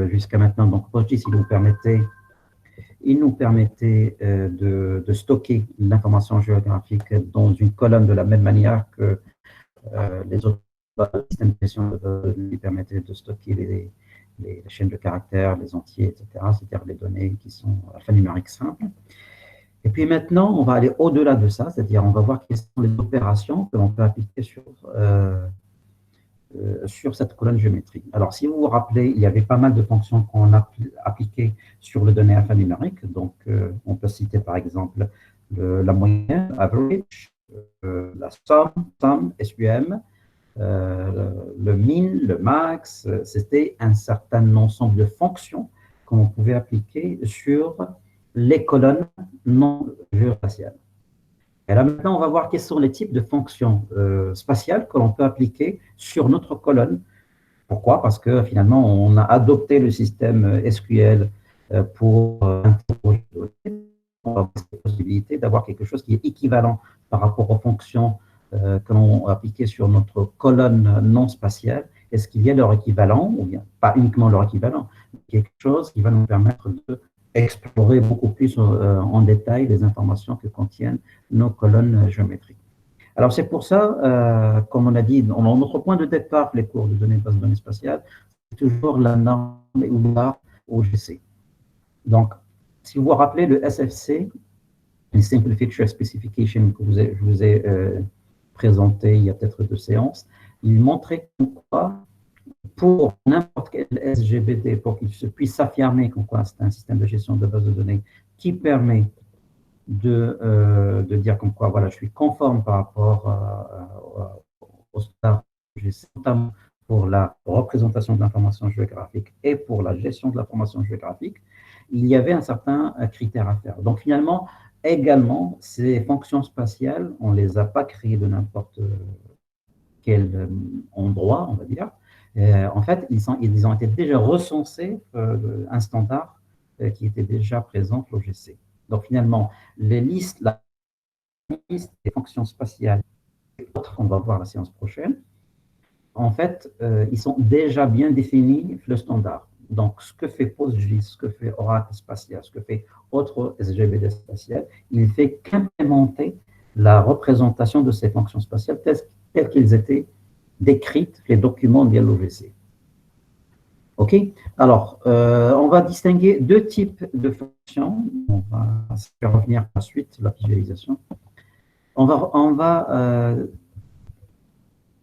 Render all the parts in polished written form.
jusqu'à maintenant. Donc, PostGIS, il nous permettait de stocker l'information géographique dans une colonne de la même manière que les autres systèmes de gestion lui permettaient de stocker les chaînes de caractères, les entiers, etc., c'est-à-dire les données qui sont alphanumériques simples. Et puis maintenant, on va aller au-delà de ça, c'est-à-dire on va voir quelles sont les opérations que l'on peut appliquer sur cette colonne géométrique. Alors, si vous vous rappelez, il y avait pas mal de fonctions qu'on a appliquées sur le données alphanumérique. Donc, on peut citer par exemple la moyenne, average, la somme, SUM, le min, le max. C'était un certain ensemble de fonctions qu'on pouvait appliquer sur les colonnes non géospatiales. Et là, maintenant, on va voir quels sont les types de fonctions spatiales que l'on peut appliquer sur notre colonne. Pourquoi? Parce que finalement, on a adopté le système SQL pour interroger les données. On va avoir la possibilité d'avoir quelque chose qui est équivalent par rapport aux fonctions que l'on a appliquées sur notre colonne non spatiale. Est-ce qu'il y a leur équivalent, ou bien pas uniquement leur équivalent, mais quelque chose qui va nous permettre de explorer beaucoup plus en détail les informations que contiennent nos colonnes géométriques. Alors, c'est pour ça, comme on a dit, notre point de départ, les cours de données, base de données spatiales, c'est toujours la norme ou la OGC. Donc, si vous vous rappelez le SFC, les Simple Feature Specification que je vous ai présenté il y a peut-être 2 séances, il montrait quoi, pour n'importe quel SGBD, pour qu'il se puisse s'affirmer comme quoi c'est un système de gestion de base de données qui permet de dire comme quoi, voilà, je suis conforme par rapport au standard GC, notamment pour la représentation de l'information géographique et pour la gestion de l'information géographique, il y avait un certain critère à faire. Donc finalement, également, ces fonctions spatiales, on ne les a pas créées de n'importe quel endroit, on va dire. En fait, ils ont été déjà recensés, un standard qui était déjà présent, l'OGC. Donc finalement, la liste des fonctions spatiales, on va voir la séance prochaine, en fait, ils sont déjà bien définis le standard. Donc, ce que fait PostGIS, ce que fait Oracle Spatial, ce que fait autre SGBD spatial, il fait qu'implémenter la représentation de ces fonctions spatiales telles qu'elles étaient décrites, les documents de l'OGC. OK? Alors, on va distinguer 2 types de fonctions. On va se faire revenir par la suite, la visualisation. On va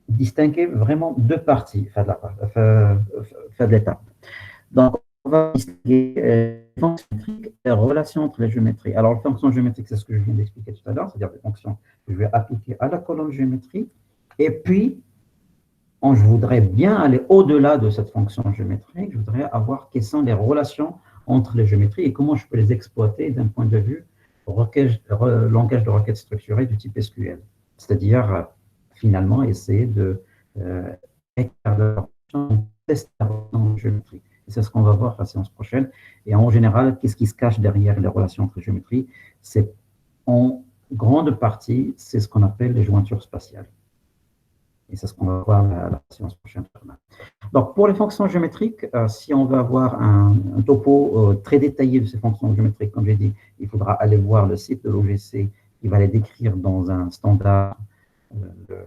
distinguer vraiment 2 parties de l'étape. Donc, on va distinguer les fonctions géométriques et les relations entre les géométries. Alors, les fonctions géométriques, c'est ce que je viens d'expliquer tout à l'heure, c'est-à-dire des fonctions que je vais appliquer à la colonne géométrique. Et puis, je voudrais bien aller au-delà de cette fonction géométrique. Je voudrais avoir quelles sont les relations entre les géométries et comment je peux les exploiter d'un point de vue langage de requête structurée du type SQL. C'est-à-dire, finalement, essayer de tester la relation géométrique. C'est ce qu'on va voir la séance prochaine. Et en général, qu'est-ce qui se cache derrière les relations entre géométries? C'est en grande partie, c'est ce qu'on appelle les jointures spatiales. Et c'est ce qu'on va voir la séance prochaine. Donc, pour les fonctions géométriques, si on veut avoir un topo très détaillé de ces fonctions géométriques, comme j'ai dit, il faudra aller voir le site de l'OGC qui va les décrire dans un standard,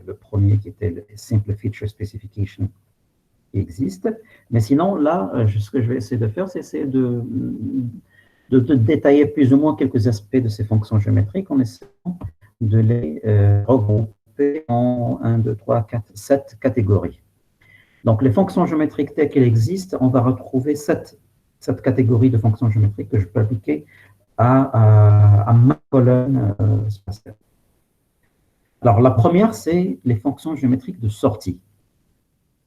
le premier qui était le Simple Feature Specification qui existe. Mais sinon, là, ce que je vais essayer de faire, c'est essayer de détailler plus ou moins quelques aspects de ces fonctions géométriques en essayant de les regrouper en 1, 2, 3, 4, 7 catégories. Donc, les fonctions géométriques telles qu'elles existent, on va retrouver cette catégorie de fonctions géométriques que je peux appliquer à ma colonne spatiale. Alors, la première, c'est les fonctions géométriques de sortie.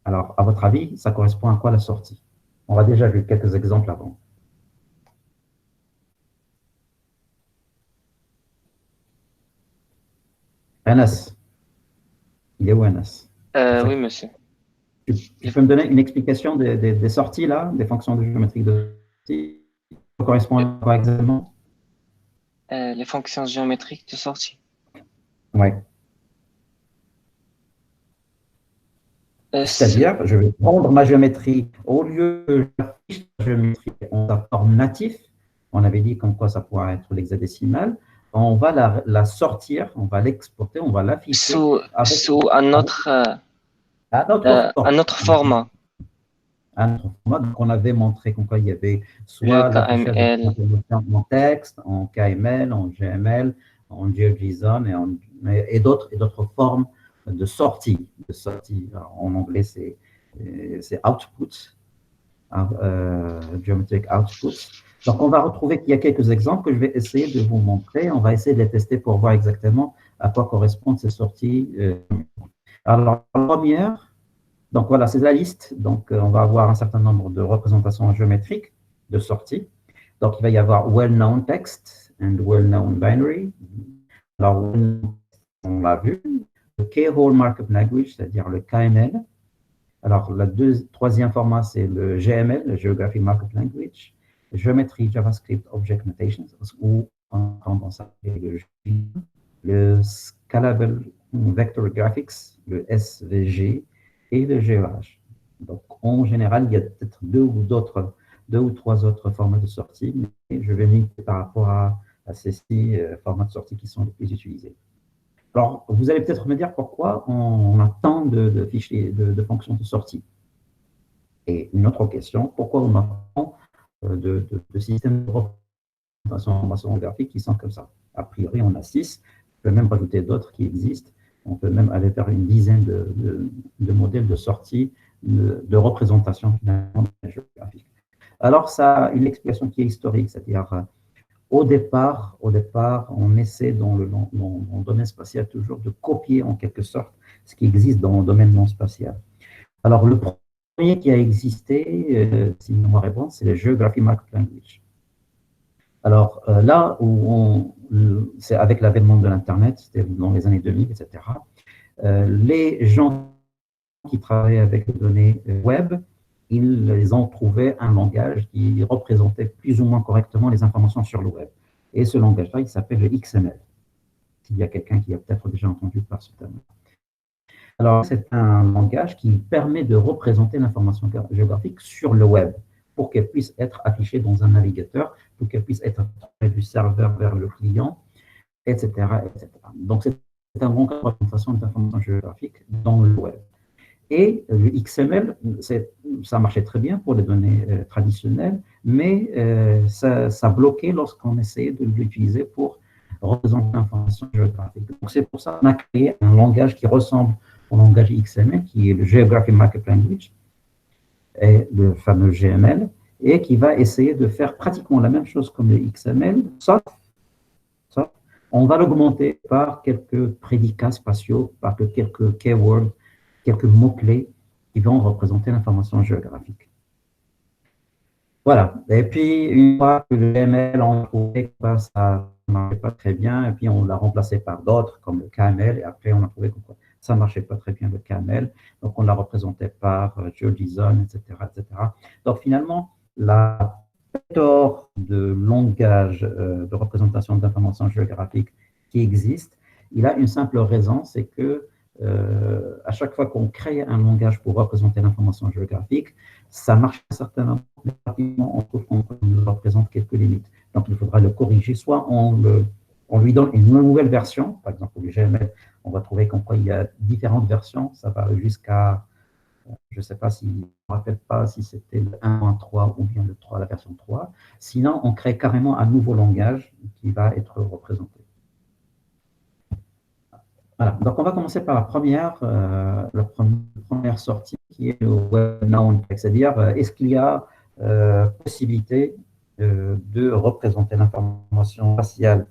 Alors, à votre avis, ça correspond à quoi la sortie? On va déjà vu quelques exemples avant. Anas, il est où Anas? Oui, monsieur. Tu peux me donner une explication des sorties, là, des fonctions de géométrique de sortie? Ça correspond à quoi exactement? Les fonctions géométriques de sortie. Oui. Ce- C'est-à-dire, je vais prendre ma géométrie, au lieu de j'affiche la géométrie en sa forme natif, on avait dit comme quoi ça pourrait être l'hexadécimal, on va la sortir, on va l'exporter, on va l'afficher avec, sous avec un autre format, un autre format. Donc, on avait montré comme quoi il y avait le soit l'affichage de KML. l'information en texte, en KML, en GML, en GeoJSON et d'autres formes de sortie. Alors, en anglais, c'est output, geometric outputs. Donc, on va retrouver qu'il y a quelques exemples que je vais essayer de vous montrer. On va essayer de les tester pour voir exactement à quoi correspondent ces sorties. Alors, la première, donc voilà, c'est la liste. Donc, on va avoir un certain nombre de représentations géométriques de sorties. Donc, il va y avoir well-known text and well-known binary. Alors, on l'a vu. Le K-hole markup language, c'est-à-dire le KML. Alors, le troisième format, c'est le GML, le Geographic Markup Language, Geometry JavaScript Object Notations, ou en tendance à appeler le Scalable Vector Graphics, le SVG, et le GEH. Donc, en général, il y a peut-être deux ou trois autres formats de sortie, mais je vais limiter par rapport à ces six formats de sortie qui sont les plus utilisés. Alors, vous allez peut-être me dire pourquoi on a tant de fichiers, de fonctions de sortie. Et une autre question, pourquoi on a tant de systèmes de représentation graphique qui sont comme ça? A priori, on a 6. Je peux même rajouter d'autres qui existent. On peut même aller vers une dizaine de modèles de sortie, de représentation finalement géographique. Alors, ça a une explication qui est historique, c'est-à-dire au départ, on essaie dans le domaine spatial toujours de copier en quelque sorte ce qui existe dans le domaine non spatial. Alors, le premier qui a existé, si ma mémoire est bonne, c'est le Geographic Markup Language. Alors, là où c'est avec l'avènement de l'Internet, c'était dans les années 2000, etc., les gens qui travaillaient avec les données web, ils ont trouvé un langage qui représentait plus ou moins correctement les informations sur le web. Et ce langage-là, il s'appelle le XML. S'il y a quelqu'un qui a peut-être déjà entendu par ce terme. Alors, c'est un langage qui permet de représenter l'information géographique sur le web pour qu'elle puisse être affichée dans un navigateur, pour qu'elle puisse être du serveur vers le client, etc. etc. Donc, c'est un bon cas de représentation d'information géographique dans le web. Et le XML, ça marchait très bien pour les données traditionnelles, mais ça bloquait lorsqu'on essayait de l'utiliser pour représenter l'information géographique. Donc, c'est pour ça qu'on a créé un langage qui ressemble au langage XML, qui est le Geographic Markup Language, et le fameux GML, et qui va essayer de faire pratiquement la même chose comme le XML, sauf on va l'augmenter par quelques prédicats spatiaux, par quelques keywords, quelques mots-clés qui vont représenter l'information géographique. Voilà. Et puis, une fois que le ML, on a trouvé que ça ne marchait pas très bien, et puis on l'a remplacé par d'autres, comme le KML, et après, on a trouvé que ça ne marchait pas très bien, le KML. Donc, on l'a représenté par GeoJSON, etc., etc. Donc, finalement, la pléthore de langages de représentation d'informations géographiques qui existe, il a une simple raison, c'est que à chaque fois qu'on crée un langage pour représenter l'information géographique, ça marche certainement, mais rapidement, on trouve qu'on représente quelques limites. Donc, il faudra le corriger, soit on lui donne une nouvelle version, par exemple pour le GML, on va trouver qu'en quoi il y a différentes versions, ça va jusqu'à, je ne sais pas si, je ne me rappelle pas si c'était le 1.3 ou bien le 3, la version 3. Sinon, on crée carrément un nouveau langage qui va être représenté. Voilà. Donc, on va commencer par la première sortie qui est le well-known text, c'est-à-dire est-ce qu'il y a possibilité de représenter l'information spatiale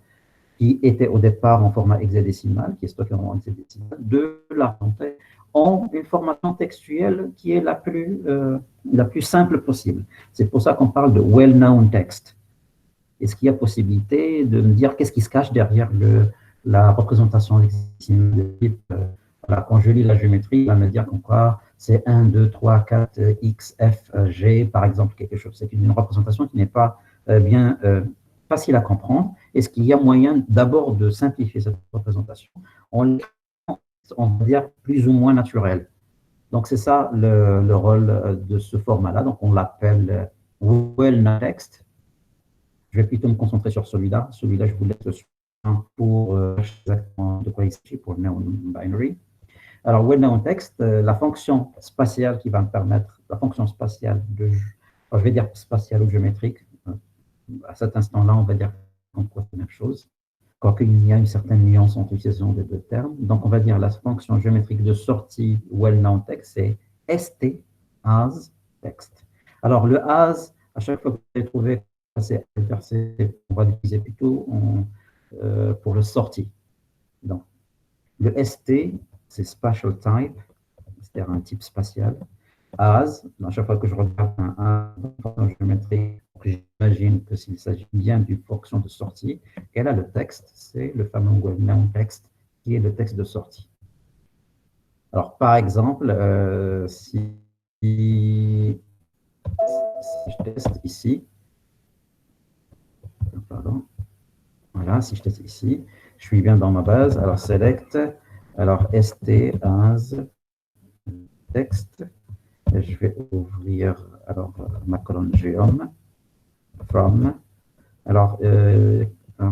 qui était au départ en format hexadécimal, qui est stocké en hexadécimal, de la représenter en une formation textuelle qui est la plus simple possible. C'est pour ça qu'on parle de well-known text. Est-ce qu'il y a possibilité de me dire qu'est-ce qui se cache derrière la représentation hexadécimale? Voilà, quand je lis la géométrie, il va me dire quoi c'est 1, 2, 3, 4, X, F, G, par exemple, quelque chose. C'est une représentation qui n'est pas bien facile à comprendre. Est-ce qu'il y a moyen d'abord de simplifier cette représentation en va dire plus ou moins naturelle? Donc, c'est ça le rôle de ce format-là. Donc, on l'appelle well-known text. Je vais plutôt me concentrer sur celui-là. Celui-là, je vous laisse le suivant pour exactement de quoi il s'agit pour known binary. Alors, well-known text, la fonction spatiale qui va me permettre, la fonction spatiale je vais dire spatiale ou géométrique, à cet instant-là, on va dire qu'on c'est la même chose, quoique il y a une certaine nuance entre l'utilisation des deux termes. Donc, on va dire la fonction géométrique de sortie well-known text, c'est st as text. Alors, le as, à chaque fois que vous allez trouver, on va l'utiliser plutôt pour le sortie. Donc, le st, c'est spatial type, c'est-à-dire un type spatial. As, à chaque fois que je regarde un géométrique, j'imagine que s'il s'agit bien d'une fonction de sortie, et là, le texte, c'est le fameux well-known text qui est le texte de sortie. Alors, par exemple, si je teste ici, pardon, voilà, si je teste ici, je suis bien dans ma base, alors select, alors st as text, et je vais ouvrir alors ma colonne geom, from, alors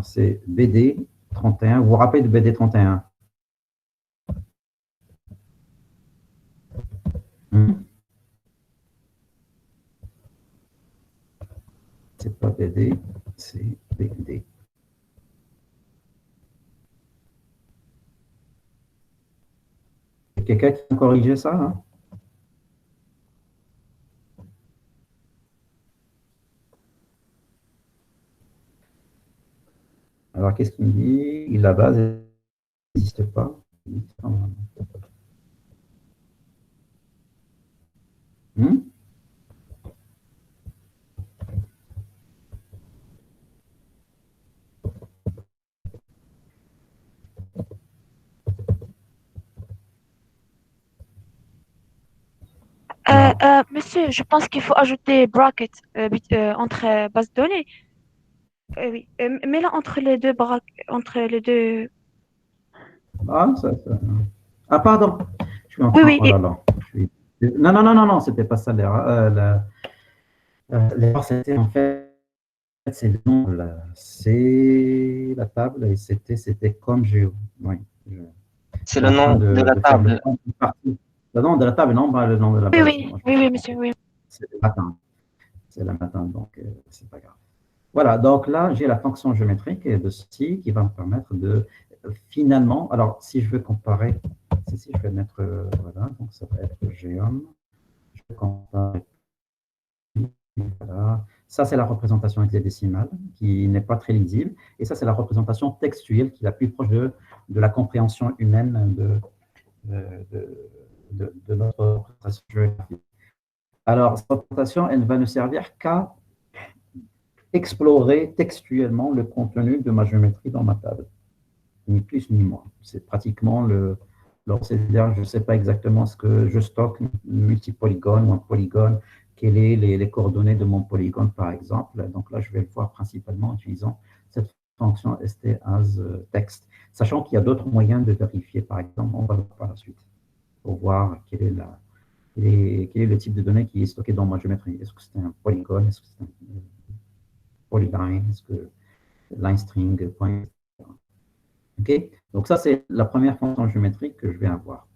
c'est BD 31, vous vous rappelez de BD 31? C'est pas BD, c'est BD. Quelqu'un qui a corrigé ça, hein? Alors, qu'est-ce qu'il me dit? La base n'existe pas. Monsieur, je pense qu'il faut ajouter bracket entre bases de données. Oui, mais là entre les deux entre les deux. Ah, ah, pardon. Je suis en train. Oui, Oh là là. Non, c'était pas ça l'erreur. L'erreur, c'était en fait, c'est le nom, c'est la table et c'était comme géo. Oui. C'est le nom de la table. Le nom de la table, non, pas le nom de la base. Oui, monsieur, oui. C'est le matin. C'est le matin, donc c'est pas grave. Voilà, donc là, j'ai la fonction géométrique de ceci qui va me permettre de finalement, alors si je veux comparer, ici je vais mettre, voilà, donc ça va être geom, je vais comparer, voilà. Ça c'est la représentation hexadécimale qui n'est pas très lisible, et ça c'est la représentation textuelle qui est la plus proche de la compréhension humaine de notre représentation géographique. Alors, cette représentation, elle ne va ne servir qu'à explorer textuellement le contenu de ma géométrie dans ma table. Ni plus ni moins. C'est pratiquement c'est-à-dire, je ne sais pas exactement ce que je stocke, un multipolygone ou un polygone, quelles sont les coordonnées de mon polygone, par exemple. Donc là, je vais le voir principalement en utilisant cette fonction st_as_text, sachant qu'il y a d'autres moyens de vérifier, par exemple, on va le voir par la suite, pour voir quel est le type de données qui est stocké dans ma géométrie. Est-ce que c'est un polygone, est-ce que c'est un polyline, est-ce que line string, point, OK? Donc ça, c'est la première fonction géométrique que je vais avoir.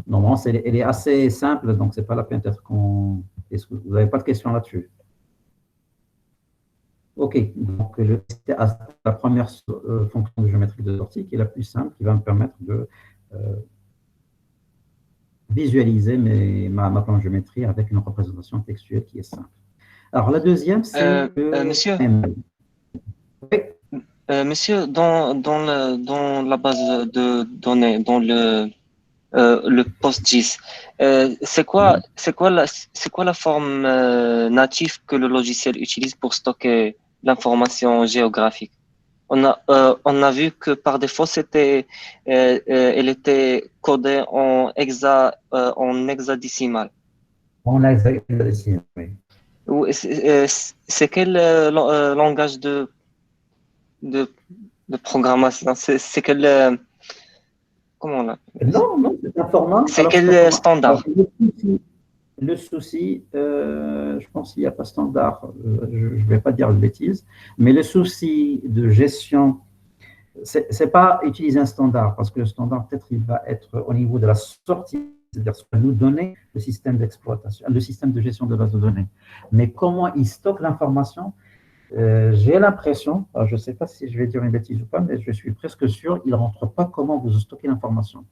Normalement, elle est assez simple, donc ce n'est pas la peine d'être qu'on... Est-ce que vous n'avez pas de questions là-dessus? OK, donc la première fonction de géométrie de sortie qui est la plus simple, qui va me permettre de visualiser ma plan de géométrie avec une représentation textuelle qui est simple. Alors, la deuxième, c'est Monsieur, oui. monsieur, dans la base de données, dans le PostGIS, c'est quoi la forme native que le logiciel utilise pour stocker l'information géographique? On a vu que par défaut, elle était codée en hexadécimal. En hexadécimal, oui. C'est quel langage de programmation? C'est quel Comment on l'appelle? Non, non, c'est un format. C'est Alors, c'est un quel format. standard? Alors, le souci, je pense qu'il n'y a pas standard, je ne vais pas dire de bêtises, mais le souci de gestion, c'est pas utiliser un standard, parce que le standard, peut-être, il va être au niveau de la sortie, c'est-à-dire ce que nous donner le système d'exploitation, le système de gestion de base de données. Mais comment il stocke l'information, j'ai l'impression, alors je ne sais pas si je vais dire une bêtise ou pas, mais je suis presque sûr, il ne rentre pas comment vous stockez l'information.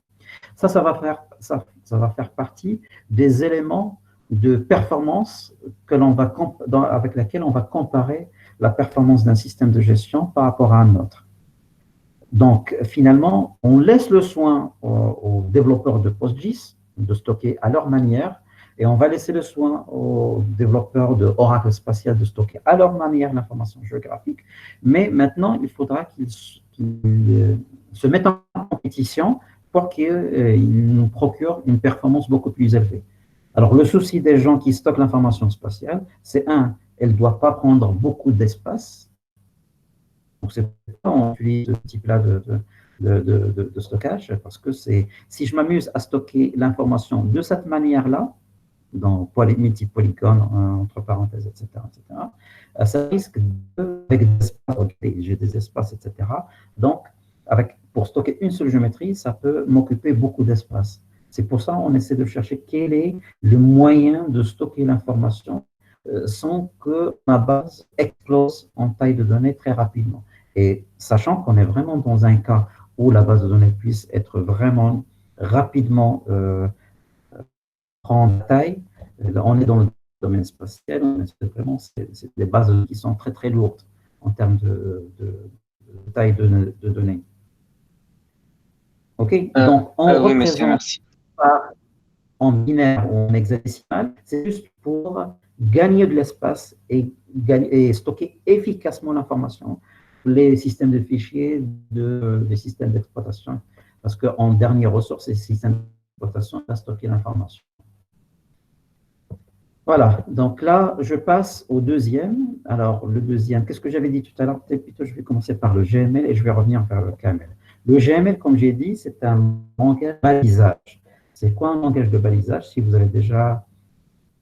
Ça va faire partie des éléments de performance avec lesquels on va comparer la performance d'un système de gestion par rapport à un autre. Donc, finalement, on laisse le soin aux développeurs de PostGIS de stocker à leur manière, et on va laisser le soin aux développeurs de Oracle Spatial de stocker à leur manière l'information géographique. Mais maintenant, il faudra qu'ils se mettent en compétition pour qu'ils nous procurent une performance beaucoup plus élevée. Alors, le souci des gens qui stockent l'information spatiale, c'est elle ne doit pas prendre beaucoup d'espace. Donc, c'est pourquoi on utilise ce type-là de stockage, parce que si je m'amuse à stocker l'information de cette manière-là, dans multi-polygones, entre parenthèses, etc., ça risque avec des espaces, j'ai des espaces, etc. Donc, pour stocker une seule géométrie, ça peut m'occuper beaucoup d'espace. C'est pour ça qu'on essaie de chercher quel est le moyen de stocker l'information sans que ma base explose en taille de données très rapidement. Et sachant qu'on est vraiment dans un cas où la base de données puisse être vraiment rapidement prendre taille, on est dans le domaine spatial, vraiment, c'est des bases qui sont très très lourdes en termes de taille de données. OK? Donc, on oui, monsieur, représente merci. en binaire ou en hexadécimal, c'est juste pour gagner de l'espace et stocker efficacement l'information, les systèmes de fichiers, les systèmes d'exploitation, parce qu'en dernière ressource, ces systèmes d'exploitation vont stocker l'information. Voilà, donc là, je passe au deuxième. Alors, le deuxième, qu'est-ce que j'avais dit tout à l'heure? Peut-être plutôt, je vais commencer par le GML et je vais revenir vers le KML. Le GML, comme j'ai dit, c'est un langage de balisage. C'est quoi un langage de balisage? Si vous avez déjà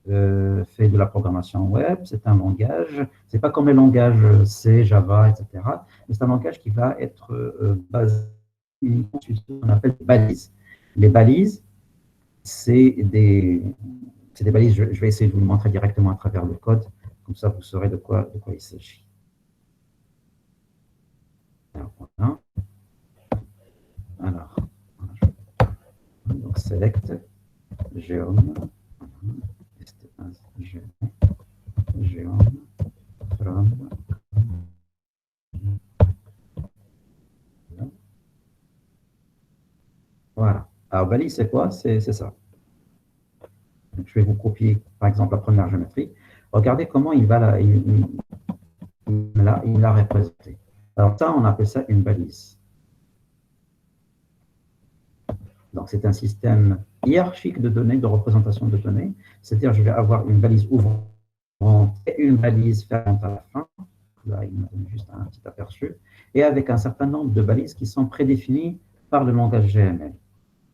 fait de la programmation web, c'est un langage, c'est pas comme les langages C, Java, etc. Mais c'est un langage qui va être basé sur ce qu'on appelle des balises. Les balises, c'est des balises, je vais essayer de vous le montrer directement à travers le code, comme ça vous saurez de quoi il s'agit. Voilà. Alors, donc select, geom, from, voilà. Alors, balise, c'est quoi? C'est ça. Donc, je vais vous copier, par exemple, la première géométrie. Regardez comment il l'a représenté. Alors, ça, on appelle ça une balise. Donc, c'est un système hiérarchique de données, de représentation de données. C'est-à-dire, je vais avoir une balise ouvrante et une balise fermante à la fin. Là, il me donne juste un petit aperçu. Et avec un certain nombre de balises qui sont prédéfinies par le langage GML.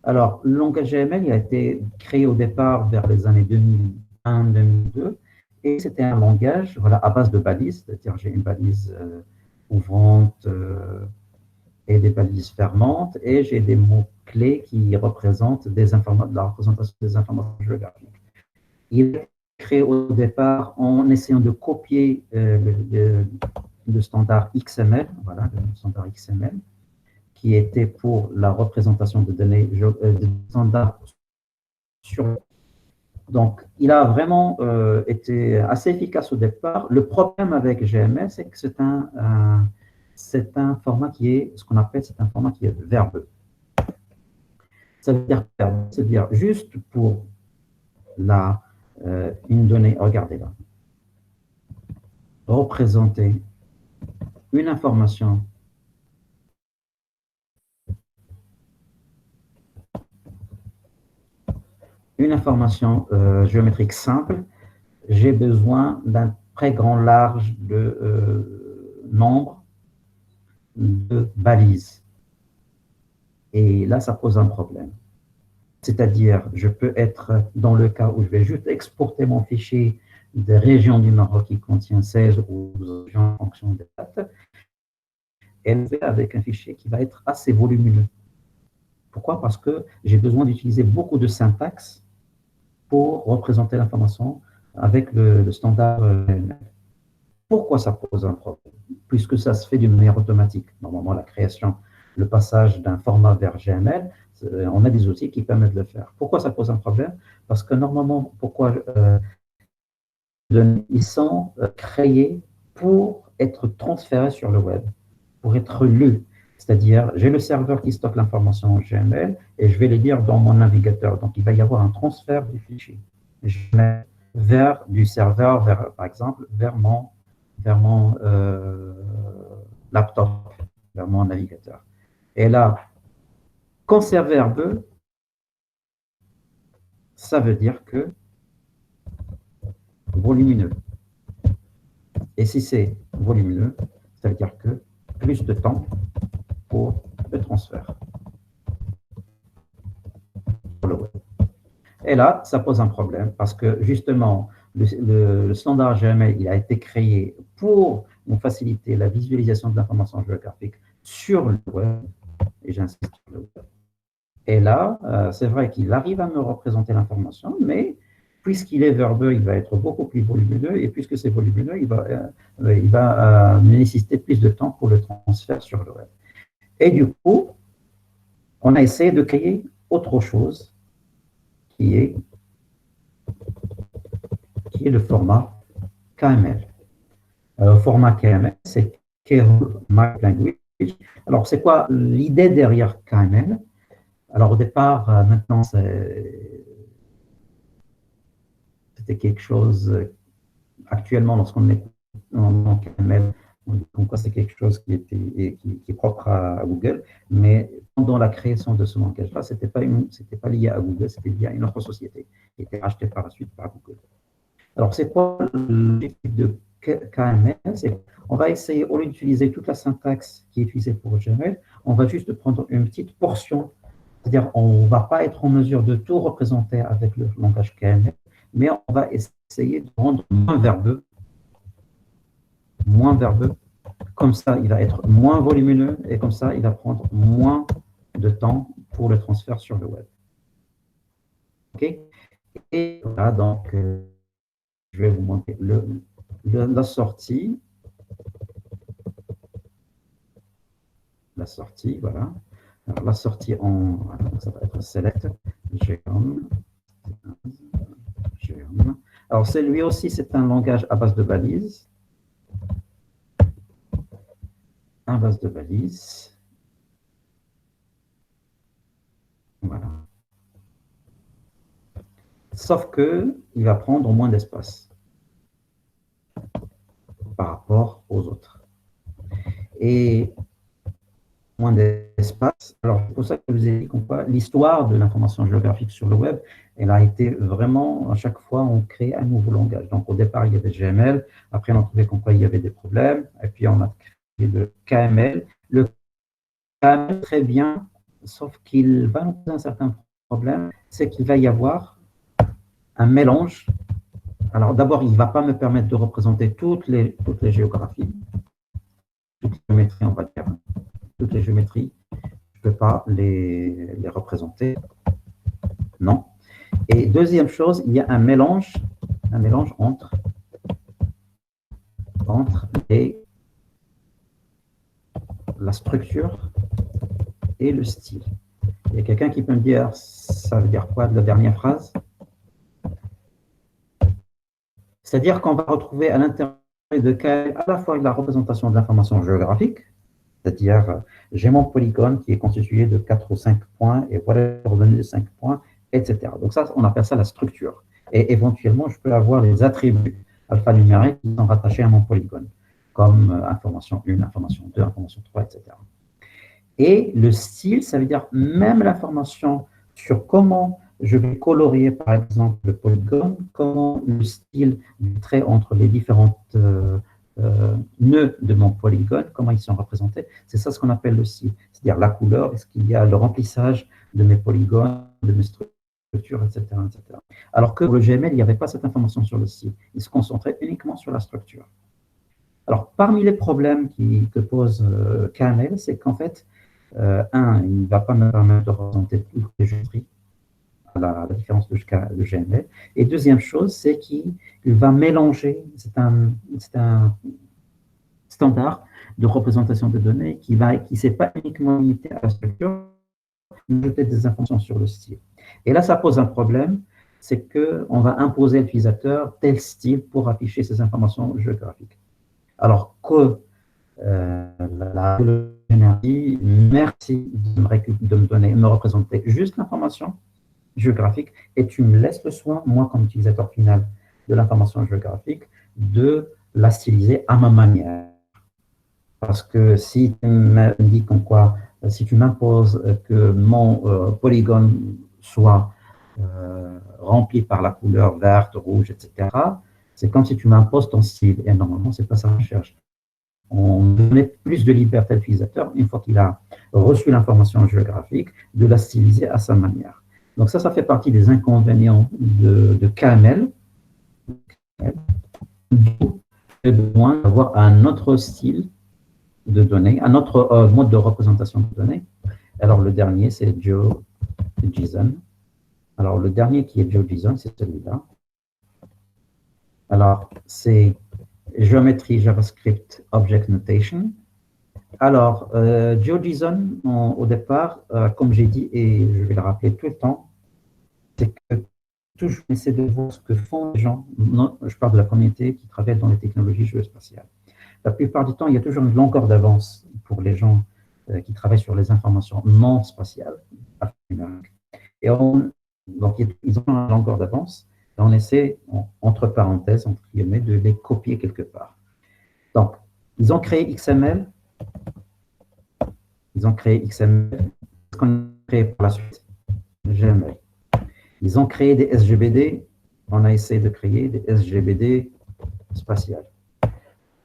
Alors, le langage GML, il a été créé au départ vers les années 2001-2002. Et c'était un langage à base de balises. C'est-à-dire, j'ai une balise ouvrante et des balises fermantes. Et j'ai des mots-clés qui représentent la représentation des informations géographiques. Il est créé au départ en essayant de copier le standard XML, voilà, le standard XML, qui était pour la représentation de données standards sur. Donc, il a vraiment été assez efficace au départ. Le problème avec GML, c'est que c'est un format qui est, ce qu'on appelle, c'est un format qui est verbeux. Ça veut dire verbe, c'est-à-dire juste pour une donnée, regardez là, représenter une information géométrique simple, j'ai besoin d'un très grand large de nombre de balises. Et là, ça pose un problème. C'est-à-dire, je peux être dans le cas où je vais juste exporter mon fichier des régions du Maroc qui contient 16 ou 12 régions en fonction des dates, et avec un fichier qui va être assez volumineux. Pourquoi? Parce que j'ai besoin d'utiliser beaucoup de syntaxe pour représenter l'information avec le standard GML. Pourquoi ça pose un problème? Puisque ça se fait d'une manière automatique. Normalement, la création, le passage d'un format vers GML, on a des outils qui permettent de le faire. Pourquoi ça pose un problème? Parce que normalement, ils sont créés pour être transférés sur le web, pour être lus. C'est-à-dire, j'ai le serveur qui stocke l'information en GML et je vais les lire dans mon navigateur. Donc, il va y avoir un transfert du fichier du serveur, par exemple, vers mon laptop, vers mon navigateur. Et là, quand c'est verbeux, ça veut dire que volumineux. Et si c'est volumineux, ça veut dire que plus de temps pour le transfert sur le web. Et là, ça pose un problème parce que justement, le standard GML, il a été créé pour nous faciliter la visualisation de l'information géographique sur le web, et j'insiste sur le web. Et là, c'est vrai qu'il arrive à me représenter l'information, mais puisqu'il est verbeux, il va être beaucoup plus volumineux, et puisque c'est volumineux, il va nécessiter plus de temps pour le transfert sur le web. Et du coup, on a essayé de créer autre chose qui est le format KML. Le format KML, c'est Keyhole Map Language. Alors, c'est quoi l'idée derrière KML? Alors, au départ, maintenant, c'était quelque chose, actuellement, lorsqu'on est en KML, c'est quelque chose qui est propre à Google, mais pendant la création de ce langage-là, ce n'était pas lié à Google, c'était lié à une autre société qui était rachetée par la suite par Google. Alors, c'est quoi l'objectif de KML? On va essayer, au lieu d'utiliser toute la syntaxe qui est utilisée pour GML, on va juste prendre une petite portion. C'est-à-dire, on ne va pas être en mesure de tout représenter avec le langage KML, mais on va essayer de rendre moins verbeux. Comme ça, il va être moins volumineux et comme ça, il va prendre moins de temps pour le transfert sur le web. OK? Et voilà, donc, je vais vous montrer la sortie. La sortie, voilà. Alors, la sortie ça va être select, geom. Alors, lui aussi, c'est un langage à base de balises. Un base de balises. Voilà. Sauf qu'il va prendre moins d'espace par rapport aux autres. Et moins d'espace. Alors, c'est pour ça que je vous ai dit qu'on l'histoire de l'information géographique sur le web, elle a été vraiment, à chaque fois, on crée un nouveau langage. Donc, au départ, il y avait GML. Après, on a trouvé qu'en quoi il y avait des problèmes. Et puis, on a créé le KML. Le KML, très bien, sauf qu'il va nous poser un certain problème, c'est qu'il va y avoir un mélange. Alors, d'abord, il ne va pas me permettre de représenter toutes les géographies, toutes les géométries, on va dire. Toutes les géométries, je ne peux pas les représenter. Non. Et deuxième chose, il y a un mélange entre la structure et le style. Il y a quelqu'un qui peut me dire, ça veut dire quoi de la dernière phrase? C'est-à-dire qu'on va retrouver à l'intérieur de KL à la fois la représentation de l'information géographique, c'est-à-dire j'ai mon polygone qui est constitué de 4 ou 5 points, et voilà les coordonnées de 5 points, etc. Donc ça, on appelle ça la structure. Et éventuellement, je peux avoir les attributs alphanumériques qui sont rattachés à mon polygone, comme information 1, information 2, information 3, etc. Et le style, ça veut dire même l'information sur comment je vais colorier, par exemple, le polygone, comment le style du trait entre les différentes nœuds de mon polygone, comment ils sont représentés. C'est ça ce qu'on appelle le style, c'est-à-dire la couleur, est-ce qu'il y a le remplissage de mes polygones, de mes structures, etc., etc. Alors que pour le GML, il n'y avait pas cette information sur le style. Il se concentrait uniquement sur la structure. Alors, parmi les problèmes que pose KML, c'est qu'en fait, il ne va pas me permettre de représenter toutes les géométries, à la différence de GML. Et deuxième chose, c'est qu'il va mélanger, c'est un standard de représentation de données qui ne s'est pas uniquement limité à la structure, mais peut-être des informations sur le style. Et là, ça pose un problème, c'est qu'on va imposer à l'utilisateur tel style pour afficher ces informations géographiques. Alors que la dit merci de me représenter juste l'information géographique et tu me laisses le soin, moi comme utilisateur final de l'information géographique, de la styliser à ma manière. Parce que si tu me dis comme quoi, si tu m'imposes que mon polygone soit rempli par la couleur verte, rouge, etc., c'est comme si tu m'imposes ton style. Et normalement, ce n'est pas ça qu'on cherche. On met plus de liberté à l'utilisateur, une fois qu'il a reçu l'information géographique, de la styliser à sa manière. Donc ça fait partie des inconvénients de KML. D'où le besoin d'avoir un autre style de données, un autre mode de représentation de données. Alors le dernier, c'est GeoJSON. Alors le dernier qui est GeoJSON, c'est celui-là. Alors c'est géométrie JavaScript Object Notation. Alors, GeoJSON, au départ, comme j'ai dit, et je vais le rappeler tout le temps, c'est que toujours essayer de voir ce que font les gens. Non, je parle de la communauté qui travaille dans les technologies géospatiales. La plupart du temps, il y a toujours une longueur d'avance pour les gens qui travaillent sur les informations non spatiales. Et donc, ils ont une longueur d'avance. Et on essaie, entre parenthèses, entre guillemets, de les copier quelque part. Donc, ils ont créé XML. Ils ont créé XML. Ce qu'on a créé par la suite, GML. Ils ont créé des SGBD. On a essayé de créer des SGBD spatiales.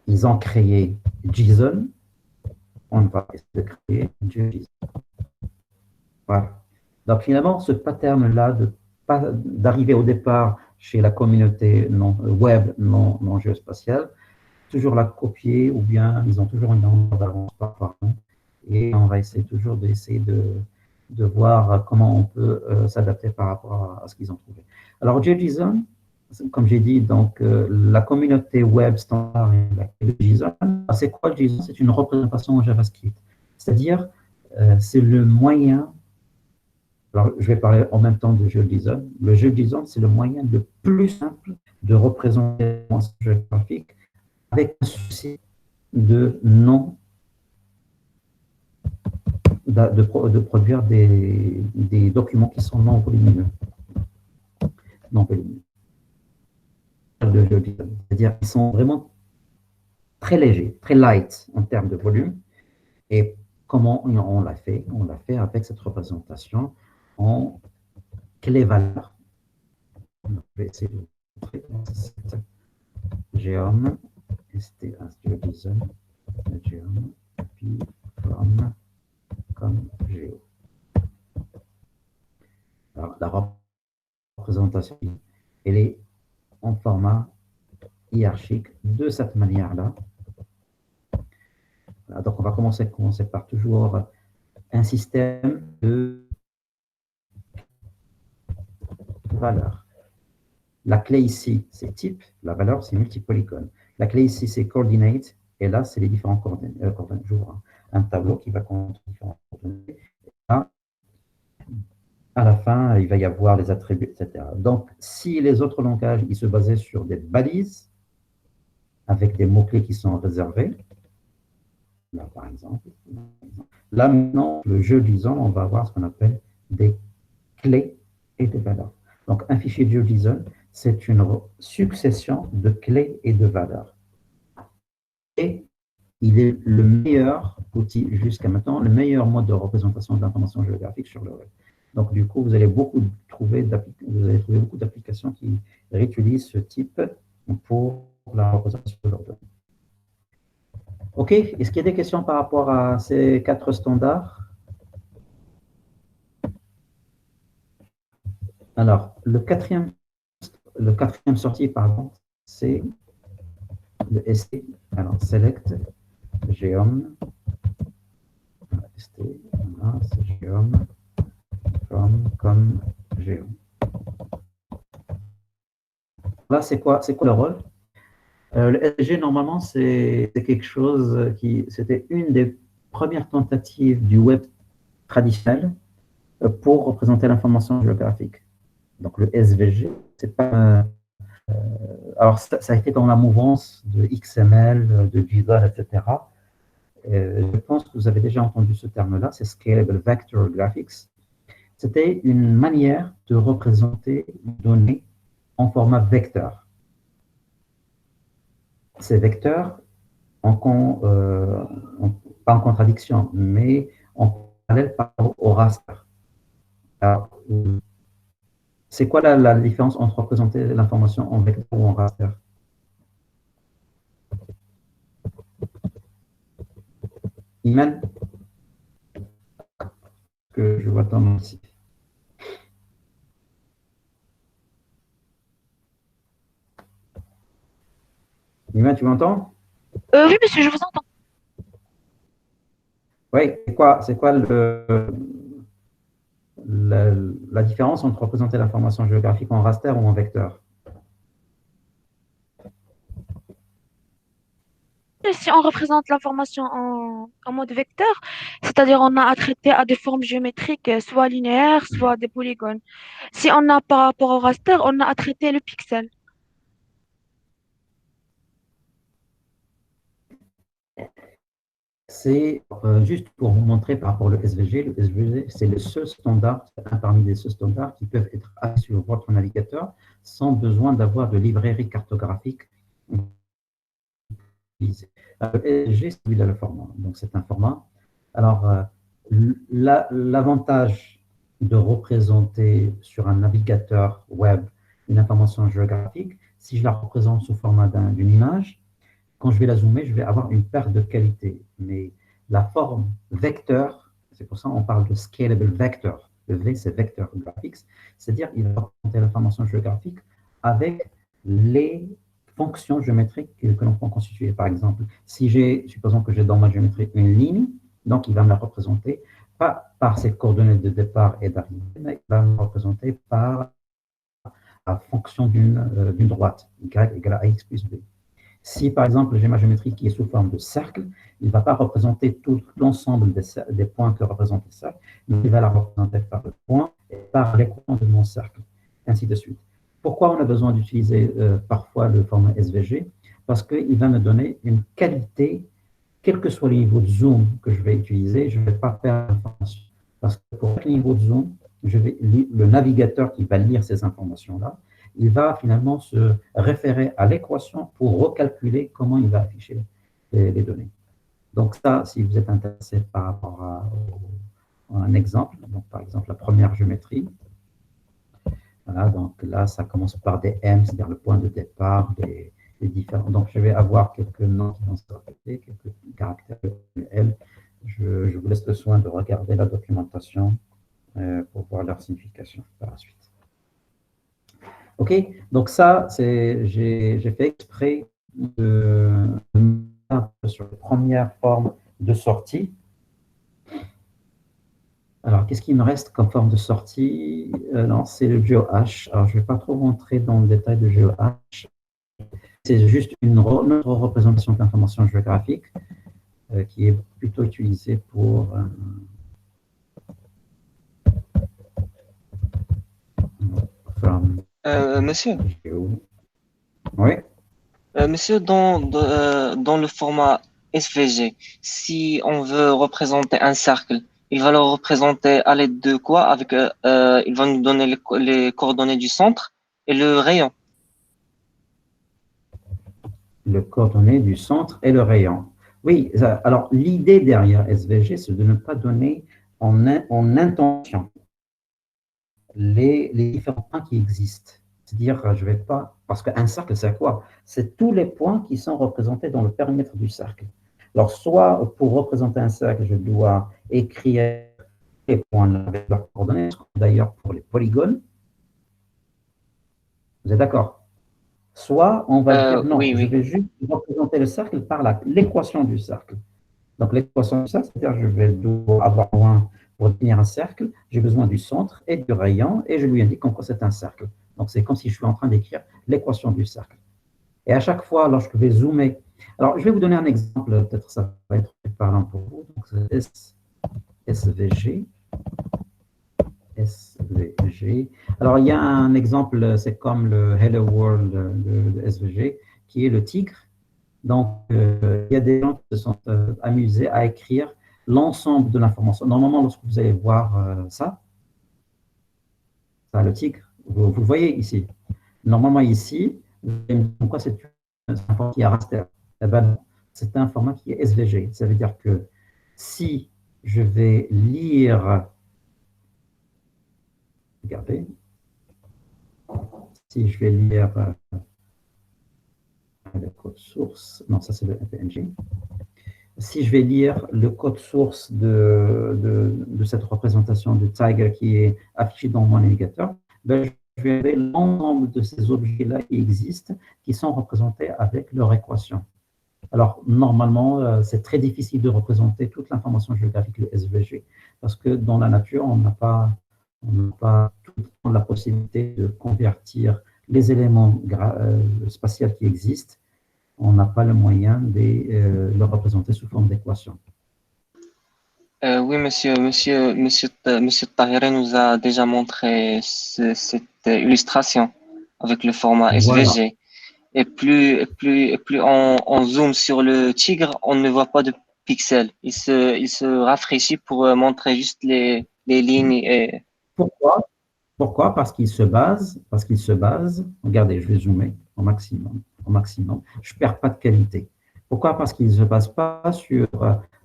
Ils ont créé JSON. On va essayer de créer JSON. Voilà. Donc, finalement, ce pattern-là d'arriver au départ chez la communauté web non géospatiale, toujours la copier ou bien ils ont toujours une longueur d'avance par rapport à nous. Et on va essayer toujours de voir comment on peut s'adapter par rapport à ce qu'ils ont trouvé. Alors, JSON, comme j'ai dit, donc la communauté web standard et JSON, c'est quoi le JSON? C'est une représentation en JavaScript. C'est-à-dire, c'est le moyen. Alors, je vais parler en même temps de GeoJSON. Le GeoJSON, c'est le moyen le plus simple de représenter un géographique avec un souci de produire des documents qui sont non volumineux. C'est-à-dire qu'ils sont vraiment très légers, très light en termes de volume. Et comment on l'a fait? On l'a fait avec cette représentation en clé-valeur. Je vais essayer de vous montrer. Geom, GeoJSON, Geom, puis from, comme Geo. Alors, la représentation, elle est en format hiérarchique de cette manière-là. Donc, on va commencer par toujours un système de valeurs. La clé ici, c'est type. La valeur, c'est multipolygone. La clé ici, c'est coordinate. Et là, c'est les différents coordonnées. J'ouvre un tableau qui va contenir différentes coordonnées. Et là, à la fin, il va y avoir les attributs, etc. Donc, si les autres langages, ils se basaient sur des balises, avec des mots-clés qui sont réservés, là, par exemple. Là, maintenant, le GeoJSON, on va avoir ce qu'on appelle des clés et des valeurs. Donc, un fichier GeoJSON, c'est une succession de clés et de valeurs. Et il est le meilleur outil jusqu'à maintenant, le meilleur mode de représentation de l'information géographique sur le web. Donc, du coup, vous allez trouver beaucoup d'applications qui réutilisent ce type pour la représentation de leurs données. OK, est-ce qu'il y a des questions par rapport à ces 4 standards? Alors, le quatrième sortie, pardon, c'est le ST. Alors, select geom, ST, voilà, c'est geom, from, comme geom. Là, c'est quoi le rôle? Le SVG, normalement, c'est quelque chose c'était une des premières tentatives du web traditionnel pour représenter l'information géographique. Donc, le SVG, c'est pas. Alors, ça a été dans la mouvance de XML, de Json, etc. Je pense que vous avez déjà entendu ce terme-là, c'est Scalable Vector Graphics. C'était une manière de représenter une donnée en format vecteur. Ces vecteurs, pas en contradiction, mais en parallèle par rapport au raster. Alors, c'est quoi la différence entre représenter l'information en vecteur ou en raster? Iman, que je vois ton nom ici. Iman, tu m'entends? Oui, monsieur, je vous entends. Oui, c'est quoi la différence entre représenter l'information géographique en raster ou en vecteur? Et si on représente l'information en mode vecteur, c'est-à-dire on a à traiter à des formes géométriques, soit linéaires, soit des polygones. Si on a par rapport au raster, on a à traiter le pixel. C'est juste pour vous montrer par rapport au SVG. Le SVG, c'est le seul standard, un parmi les seuls standards qui peuvent être appliqués sur votre navigateur sans besoin d'avoir de librairie cartographique. Le SVG, c'est le format. Donc, c'est un format. Alors, l'avantage de représenter sur un navigateur web une information géographique, si je la représente sous format d'une image, quand je vais la zoomer, je vais avoir une perte de qualité. Mais la forme vecteur, c'est pour ça qu'on parle de scalable vector. Le V, c'est vector graphics, c'est-à-dire qu'il va représenter l'information géographique avec les fonctions géométriques que l'on peut constituer. Par exemple, si supposons que j'ai dans ma géométrie une ligne, donc il va me la représenter pas par ses coordonnées de départ et d'arrivée, mais il va me représenter par la fonction d'une droite, y égale à x plus b. Si, par exemple, j'ai ma géométrie qui est sous forme de cercle, il ne va pas représenter tout l'ensemble des points que représente le cercle, mais il va la représenter par le point et par les coins de mon cercle, ainsi de suite. Pourquoi on a besoin d'utiliser parfois le format SVG? Parce qu'il va me donner une qualité, quel que soit le niveau de zoom que je vais utiliser, je ne vais pas perdre l'information. Parce que pour chaque niveau de zoom, le navigateur qui va lire ces informations-là, il va finalement se référer à l'équation pour recalculer comment il va afficher les données. Donc ça, si vous êtes intéressé par rapport à un exemple, donc par exemple la première géométrie, voilà, donc là, ça commence par des M, c'est-à-dire le point de départ, des différents. Donc je vais avoir quelques noms qui vont se répéter, quelques caractères L. Je vous laisse le soin de regarder la documentation pour voir leur signification par la suite. OK, donc ça, j'ai fait exprès de sur la première forme de sortie. Alors, qu'est-ce qu'il me reste comme forme de sortie? Non, c'est le GeoH. Alors, je ne vais pas trop rentrer dans le détail de GeoH. C'est juste une autre représentation de l'information géographique qui est plutôt utilisée pour Monsieur, oui. monsieur, dans le format SVG, si on veut représenter un cercle, il va le représenter à l'aide de quoi? Il va nous donner les coordonnées du centre et le rayon. Le coordonnées du centre et le rayon. Oui, alors l'idée derrière SVG, c'est de ne pas donner en intention les différents points qui existent. C'est-à-dire, je ne vais pas. Parce qu'un cercle, c'est quoi? C'est tous les points qui sont représentés dans le périmètre du cercle. Alors, soit pour représenter un cercle, je dois écrire les points avec leurs coordonnées, d'ailleurs pour les polygones. Vous êtes d'accord? Soit on va dire non, Oui, je oui. vais juste représenter le cercle par l'équation du cercle. Donc l'équation du cercle, c'est-à-dire je vais devoir avoir besoin, pour définir un cercle, j'ai besoin du centre et du rayon, et je lui indique en quoi c'est un cercle. Donc c'est comme si je suis en train d'écrire l'équation du cercle. Et à chaque fois, lorsque je vais zoomer, alors je vais vous donner un exemple, peut-être ça va être parlant pour vous. Donc c'est SVG. SVG. Alors, il y a un exemple, c'est comme le Hello World de SVG, qui est le tigre. Donc, il y a des gens qui se sont amusés à écrire l'ensemble de l'information. Normalement, lorsque vous allez voir ça, le tigre, vous le voyez ici. Normalement, ici, vous allez me dire pourquoi c'est un format qui est raster. Eh ben, c'est un format qui est SVG. Ça veut dire que si je vais lire, regardez, si je vais lire le code source, non, ça c'est le PNG. Si je vais lire le code source de cette représentation de Tiger qui est affiché dans mon navigateur, ben, je vais avoir l'ensemble de ces objets-là qui existent, qui sont représentés avec leur équation. Alors, normalement, c'est très difficile de représenter toute l'information géographique, le SVG, parce que dans la nature, on n'a pas tout le temps la possibilité de convertir les éléments spatiaux qui existent. On n'a pas le moyen de le représenter sous forme d'équation. Oui, monsieur Tahiré nous a déjà montré cette illustration avec le format Voilà. SVG. Et plus on zoome sur le tigre, on ne voit pas de pixels. Il se rafraîchit pour montrer juste les lignes. Et... Pourquoi? Pourquoi? Parce qu'il se base, regardez, je vais zoomer au maximum, je ne perds pas de qualité. Pourquoi? Parce qu'il ne se base pas sur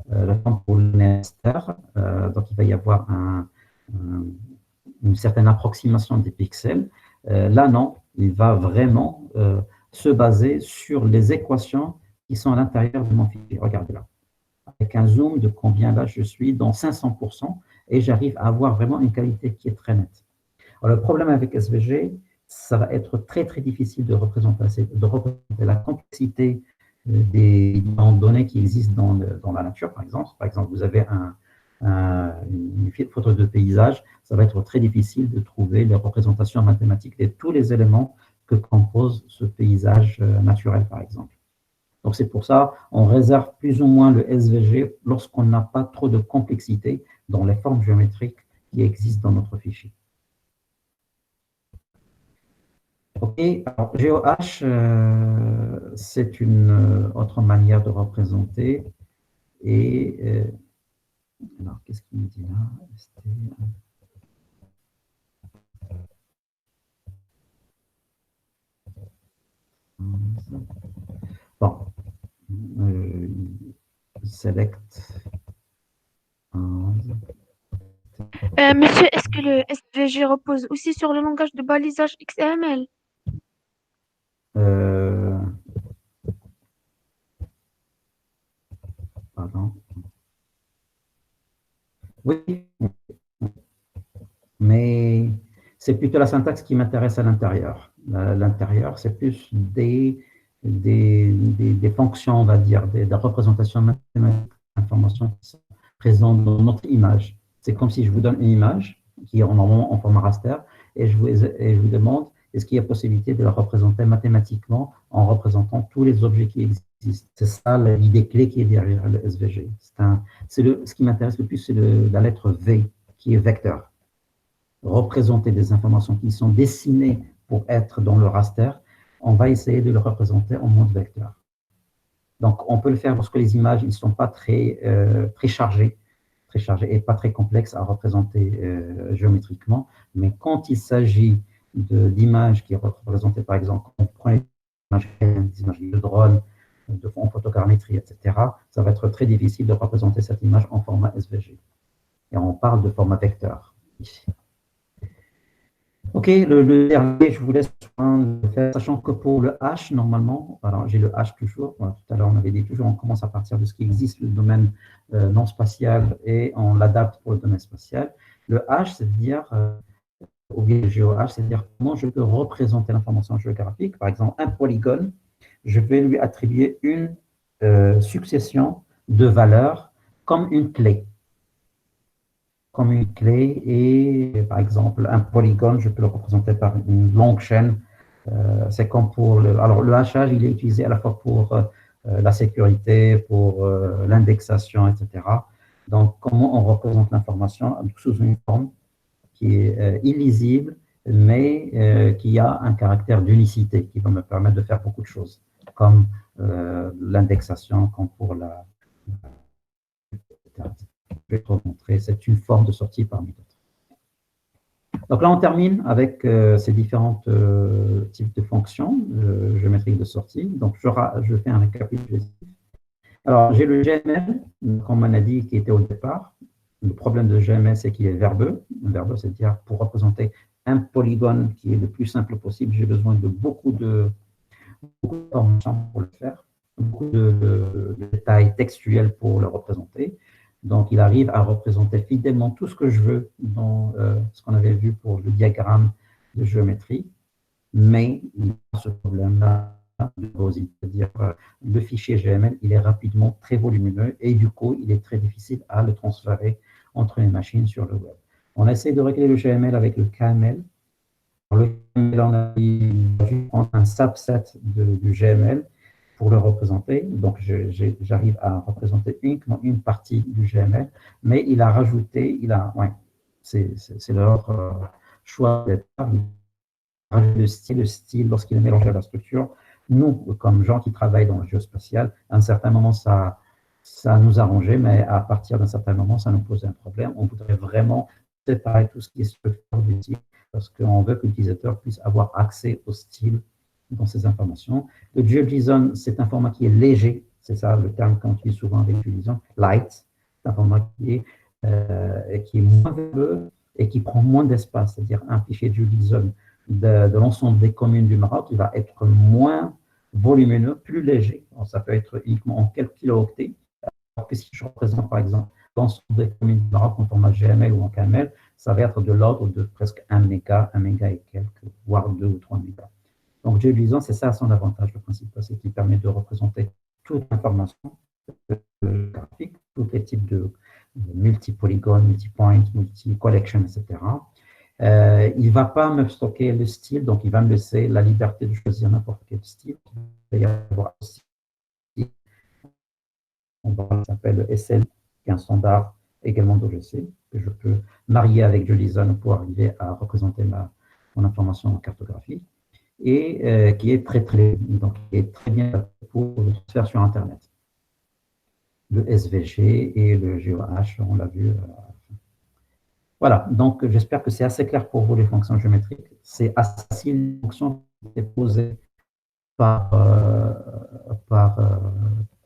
la forme pour le raster, donc il va y avoir une certaine approximation des pixels. Là, non, il va vraiment se baser sur les équations qui sont à l'intérieur de mon fichier. Regardez là, avec un zoom de combien là je suis dans 500%, et j'arrive à avoir vraiment une qualité qui est très nette. Alors, le problème avec SVG, ça va être très, très difficile de représenter la complexité des données qui existent dans la nature, par exemple. Par exemple, vous avez une photo de paysage, ça va être très difficile de trouver les représentations mathématiques de tous les éléments que compose ce paysage naturel, par exemple. Donc, c'est pour ça qu'on réserve plus ou moins le SVG lorsqu'on n'a pas trop de complexité dans les formes géométriques qui existent dans notre fichier. Ok, alors GeoH, c'est une autre manière de représenter. Et alors, qu'est-ce qu'il me dit là? Bon, select. Monsieur, est-ce que le SVG repose aussi sur le langage de balisage XML? Pardon. Oui, mais c'est plutôt la syntaxe qui m'intéresse à l'intérieur. L'intérieur, c'est plus des fonctions, on va dire, des représentations mathématiques d'informations qui sont présentes dans notre image. C'est comme si je vous donne une image qui est normalement en format raster et je vous demande est-ce qu'il y a possibilité de la représenter mathématiquement en représentant tous les objets qui existent. C'est ça l'idée clé qui est derrière le SVG. Ce qui m'intéresse le plus, c'est la lettre V, qui est vecteur. Représenter des informations qui sont dessinées pour être dans le raster, on va essayer de le représenter en mode vecteur. Donc, on peut le faire lorsque les images ne sont pas très chargées et pas très complexes à représenter géométriquement. Mais quand il s'agit d'images qui sont représentées, par exemple, on prend des images de drone, en photogrammétrie, etc., ça va être très difficile de représenter cette image en format SVG. Et on parle de format vecteur ici. OK, le dernier, je vous laisse le faire, sachant que pour le H, normalement, alors j'ai le H toujours, voilà, tout à l'heure on avait dit toujours, on commence à partir de ce qui existe, le domaine non spatial, et on l'adapte pour le domaine spatial. Le H, c'est-à-dire, ou bien le GeoH, c'est-à-dire comment je peux représenter l'information géographique. Par exemple, un polygone, je vais lui attribuer une succession de valeurs comme une clé. Comme une clé, et par exemple, un polygone, je peux le représenter par une longue chaîne. C'est comme pour le. Alors, le hachage, il est utilisé à la fois pour la sécurité, pour l'indexation, etc. Donc, comment on représente l'information sous une forme qui est illisible, mais qui a un caractère d'unicité, qui va me permettre de faire beaucoup de choses, comme l'indexation, comme pour la. Je vais te montrer, c'est une forme de sortie parmi d'autres. Donc là, on termine avec ces différents types de fonctions géométriques de sortie. Donc, je fais un récapitulatif. Alors, j'ai le GML, comme on a dit, qui était au départ. Le problème de GML, c'est qu'il est verbeux. Verbeux, c'est-à-dire pour représenter un polygone qui est le plus simple possible, j'ai besoin de beaucoup de formations pour le faire, beaucoup de détails textuels pour le représenter. Donc, il arrive à représenter fidèlement tout ce que je veux dans ce qu'on avait vu pour le diagramme de géométrie, mais il a ce problème-là de gaussing, c'est-à-dire le fichier GML, il est rapidement très volumineux et du coup, il est très difficile à le transférer entre les machines sur le web. On essaie de régler le GML avec le KML. Alors, le KML, on a vu prendre un subset du GML pour le représenter. Donc, j'arrive à représenter uniquement une partie du GML, mais il a rajouté, c'est leur choix d'état. Le style, lorsqu'il est mélangé à la structure, nous, comme gens qui travaillent dans le géospatial, à un certain moment, ça nous arrangeait, mais à partir d'un certain moment, ça nous posait un problème. On voudrait vraiment séparer tout ce qui est structure du style, parce qu'on veut que l'utilisateur puisse avoir accès au style dans ces informations. Le GeoJSON, c'est un format qui est léger, c'est ça le terme qu'on utilise souvent avec GeoJSON, light, c'est un format qui est moins verbeux et qui prend moins d'espace, c'est-à-dire un fichier GeoJSON de l'ensemble des communes du Maroc, il va être moins volumineux, plus léger. Alors, ça peut être uniquement en quelques kilooctets, alors que si je représente par exemple l'ensemble des communes du Maroc en format GML ou en KML, ça va être de l'ordre de presque 1 méga et quelques, voire 2 ou 3 mégas. Donc, GeoJSON, c'est ça son avantage, le principal, c'est qu'il permet de représenter toute l'information graphique, tous les types de multi-polygones, multi-points, multi-collections, etc. Il ne va pas me stocker le style, donc il va me laisser la liberté de choisir n'importe quel style. Il va y avoir un style, ça s'appelle SL, qui est un standard également d'OGC, que je peux marier avec JSON pour arriver à représenter mon information en cartographie, et qui est donc qui est très bien pour le transfert sur Internet. Le SVG et le GeoH, on l'a vu. Voilà, donc j'espère que c'est assez clair pour vous les fonctions géométriques. C'est assez une fonction qui est posée par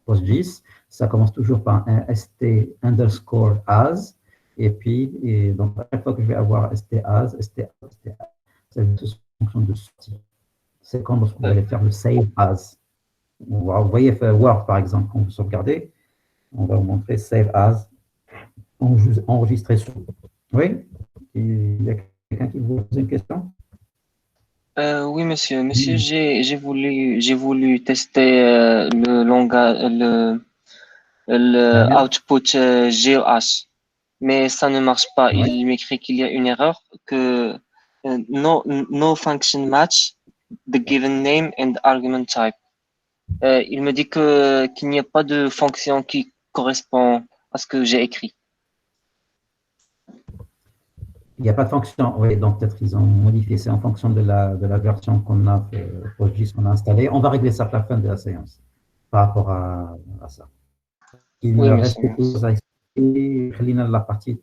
PostGIS. Ça commence toujours par un st underscore as, et puis donc à chaque fois que je vais avoir st as, c'est une fonction de sortie. C'est comme lorsque vous allez faire le save as. Vous voyez Word par exemple, quand vous sauvegardez, on va vous montrer save as, enregistrer sous. Oui, il y a quelqu'un qui vous pose une question? Oui, monsieur. Monsieur, j'ai voulu tester le langage, le output GeoH, mais ça ne marche pas. Oui. Il m'écrit qu'il y a une erreur, que no function match the given name and argument type. Il me dit qu'il n'y a pas de fonction qui correspond à ce que j'ai écrit. Il n'y a pas de fonction, oui, donc peut-être ils ont modifié, c'est en fonction de la version qu'on a, PostGIS qu'on a installée. On va régler ça à la fin de la séance, par rapport à ça. Il Oui, reste monsieur. quelque chose à expliquer. La partie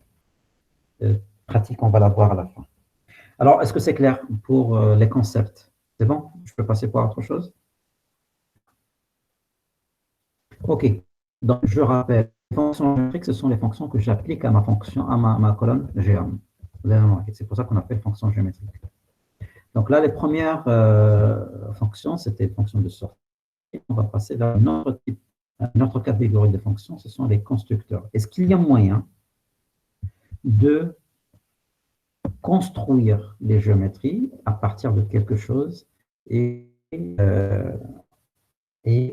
pratique, on va la voir à la fin. Alors, est-ce que c'est clair pour les concepts? C'est bon? Je peux passer pour autre chose? OK. Donc, je rappelle, les fonctions géométriques, ce sont les fonctions que j'applique à ma fonction, à ma colonne géome. C'est pour ça qu'on appelle fonction géométrique. Donc là, les premières fonctions, c'était les fonctions de sortie. On va passer vers une autre catégorie de fonctions, ce sont les constructeurs. Est-ce qu'il y a moyen de construire les géométries à partir de quelque chose et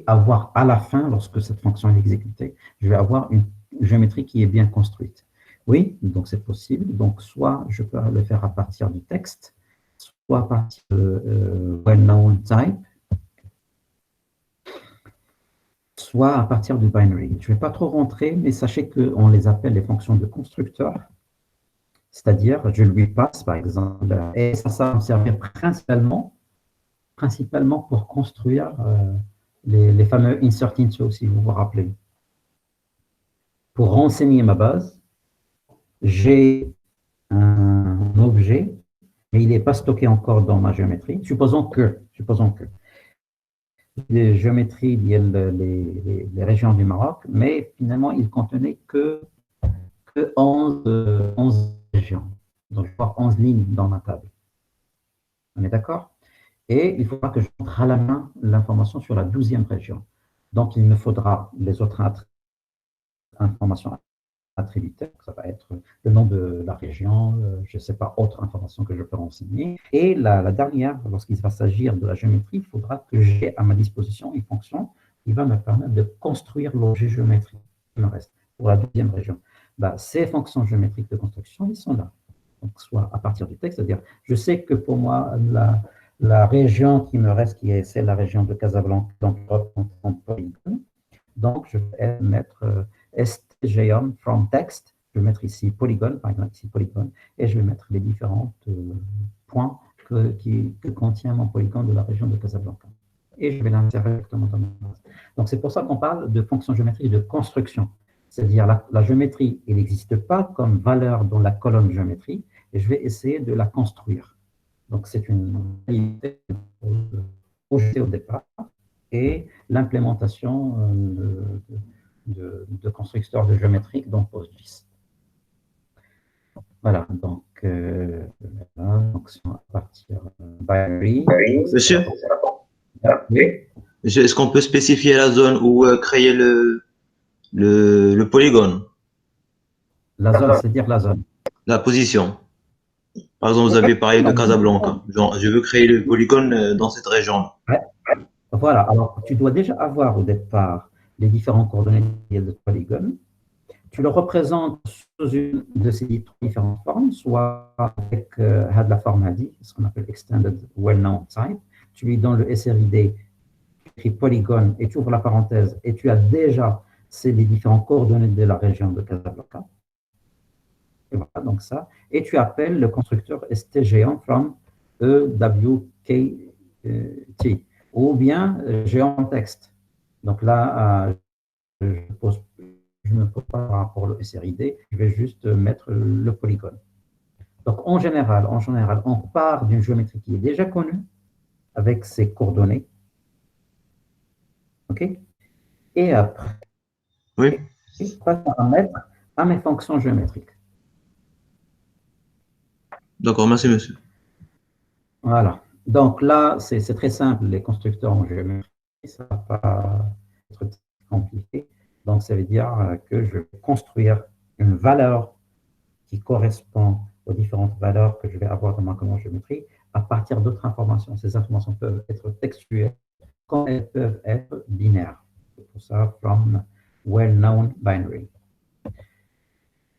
avoir à la fin, lorsque cette fonction est exécutée, je vais avoir une géométrie qui est bien construite. Oui, donc c'est possible. Donc, soit je peux le faire à partir du texte, soit à partir de well-known type, soit à partir du binary. Je ne vais pas trop rentrer, mais sachez qu'on les appelle les fonctions de constructeur. C'est-à-dire, je lui passe, par exemple, et ça va me servir principalement pour construire les fameux insert into, si vous vous rappelez. Pour renseigner ma base, j'ai un objet, mais il n'est pas stocké encore dans ma géométrie. Supposons que les géométries, il y a les régions du Maroc, mais finalement, il ne contenait que 11 régions. Donc, je vais avoir 11 lignes dans ma table. On est d'accord? Et il faudra que je montre à la main l'information sur la 12e région. Donc, il me faudra les autres informations attributaires. Ça va être le nom de la région, je ne sais pas, autre information que je peux renseigner. Et la dernière, lorsqu'il va s'agir de la géométrie, il faudra que j'ai à ma disposition une fonction qui va me permettre de construire l'objet géométrique qui me reste pour la 12e région. Ces fonctions géométriques de construction, ils sont là. Donc, soit à partir du texte, c'est-à-dire, je sais que pour moi, la région qui me reste, c'est la région de Casablanca, donc en polygone. Donc, je vais mettre stgeom from text. Je vais mettre ici polygone, par exemple, ici polygone, et je vais mettre les différents points que contient mon polygone de la région de Casablanca. Et je vais l'insérer directement dans ma base. Donc, c'est pour ça qu'on parle de fonction géométrique de construction. C'est-à-dire, la géométrie, elle n'existe pas comme valeur dans la colonne géométrie, et je vais essayer de la construire. Donc, c'est une qualité projetée au départ, et l'implémentation de constructeurs de géométrique dans PostGIS. Voilà, donc, fonction à partir binary. Monsieur, Oui. est-ce qu'on peut spécifier la zone où créer le polygone? La zone, c'est-à-dire la zone. La position. Par exemple, vous avez parlé de Casablanca. Genre, je veux créer le polygone dans cette région. Ouais. Voilà, alors tu dois déjà avoir au départ les différents coordonnées de polygone. Tu le représentes sous une de ces différentes formes, soit avec la forme ADI, ce qu'on appelle Extended Well-Known Type. Tu lui donnes le SRID, tu écris polygone et tu ouvres la parenthèse et tu as déjà les différentes coordonnées de la région de Casablanca. Et voilà, donc ça. Et tu appelles le constructeur stgeom from EWKT. Ou bien géant texte. Donc là, je ne me pose pas par rapport au SRID, je vais juste mettre le polygone. Donc en général, on part d'une géométrie qui est déjà connue, avec ses coordonnées. OK? Et après, Oui. je passe à mettre à mes fonctions géométriques. D'accord, merci monsieur. Voilà. Donc là, c'est très simple, les constructeurs en géométrie, ça ne va pas être compliqué. Donc, ça veut dire que je vais construire une valeur qui correspond aux différentes valeurs que je vais avoir dans ma colonne géométrie à partir d'autres informations. Ces informations peuvent être textuelles comme elles peuvent être binaires. C'est pour ça, from well-known binary.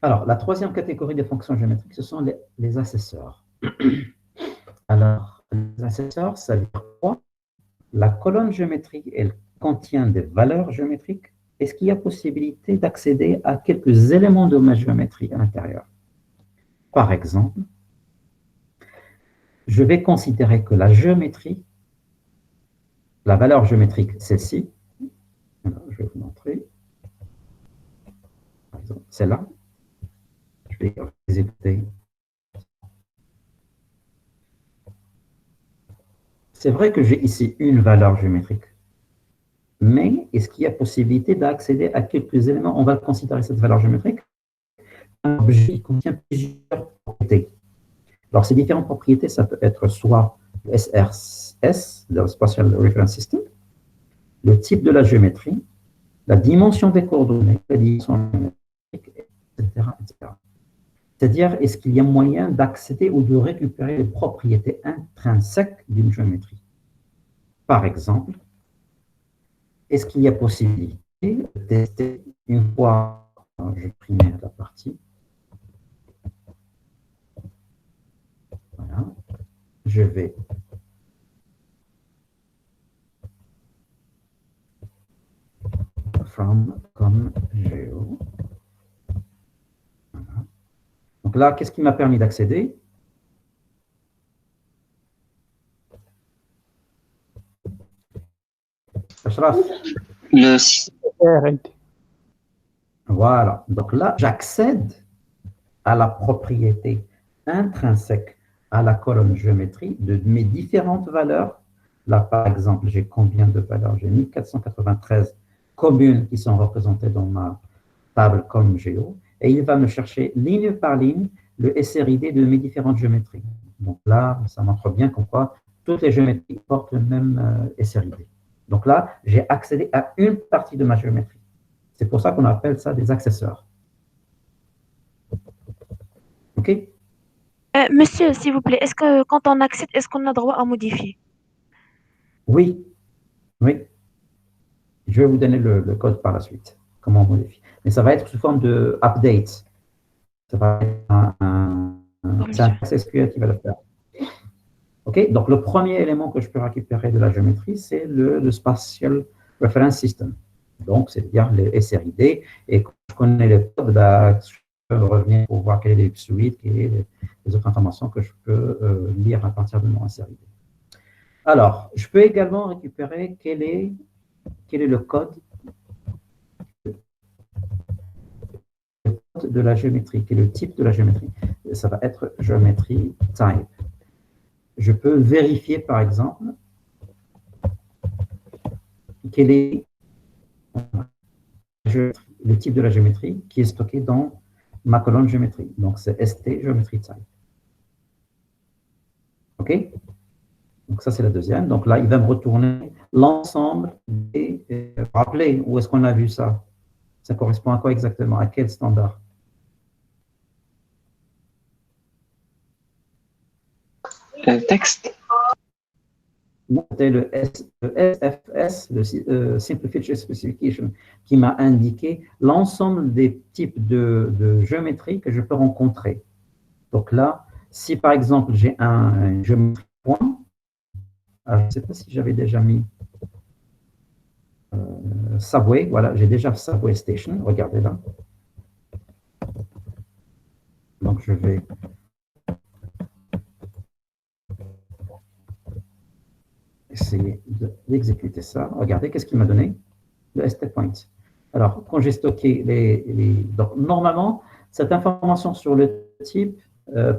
Alors, la troisième catégorie des fonctions géométriques, ce sont les accesseurs. Alors, les accesseurs, ça veut dire quoi? La colonne géométrique, elle contient des valeurs géométriques. Est-ce qu'il y a possibilité d'accéder à quelques éléments de ma géométrie à l'intérieur? Par exemple, je vais considérer que la géométrie, la valeur géométrique, celle-ci, je vais vous montrer, par exemple, celle-là, je vais exécuter. C'est vrai que j'ai ici une valeur géométrique, mais est-ce qu'il y a possibilité d'accéder à quelques éléments? On va considérer cette valeur géométrique. Un objet qui contient plusieurs propriétés. Alors, ces différentes propriétés, ça peut être soit le SRS, le Spatial Reference System, le type de la géométrie, la dimension des coordonnées, la dimension géométrique, etc., etc. C'est-à-dire, est-ce qu'il y a moyen d'accéder ou de récupérer les propriétés intrinsèques d'une géométrie? Par exemple, est-ce qu'il y a possibilité de tester une fois, je vais imprimer la partie, voilà, je vais from comme géo. Voilà. Donc là, qu'est-ce qui m'a permis d'accéder? Ashraf. Le, Voilà. Donc là, j'accède à la propriété intrinsèque à la colonne géométrie de mes différentes valeurs. Là, par exemple, j'ai combien de valeurs? J'ai 1493 communes qui sont représentées dans ma table comme géo. Et il va me chercher ligne par ligne le SRID de mes différentes géométries. Donc là, ça montre bien comme quoi toutes les géométries portent le même SRID. Donc là, j'ai accédé à une partie de ma géométrie. C'est pour ça qu'on appelle ça des accesseurs. OK? Monsieur, s'il vous plaît, est-ce que quand on accède, est-ce qu'on a droit à modifier? Oui, oui. Je vais vous donner le code par la suite, comment on modifie. Mais ça va être sous forme de update. Ça va être un syntaxe SQL qui va le faire. OK? Donc, le premier élément que je peux récupérer de la géométrie, c'est le Spatial Reference System. Donc, c'est-à-dire les SRID. Et quand je connais les codes, je peux revenir pour voir quelle est les suites, quelles sont les autres informations que je peux lire à partir de mon SRID. Alors, je peux également récupérer quel est le code de la géométrie, quel est le type de la géométrie. Ça va être géométrie type. Je peux vérifier, par exemple, quel est le type de la géométrie qui est stocké dans ma colonne géométrie. Donc, c'est ST géométrie type. OK? Donc, ça, c'est la deuxième. Donc, là, il va me retourner l'ensemble des... rappelez, où est-ce qu'on a vu ça? Ça correspond à quoi exactement? À quel standard? texte. C'était le SFS, le Simple Feature Specification, qui m'a indiqué l'ensemble des types de géométrie que je peux rencontrer. Donc là, si par exemple j'ai un géométrie point, je ne sais pas si j'avais déjà mis Subway, voilà, j'ai déjà Subway Station, regardez là. Donc je vais essayer d'exécuter ça. Regardez, qu'est-ce qu'il m'a donné? Le ST point. Alors, quand j'ai stocké donc, normalement, cette information sur le type,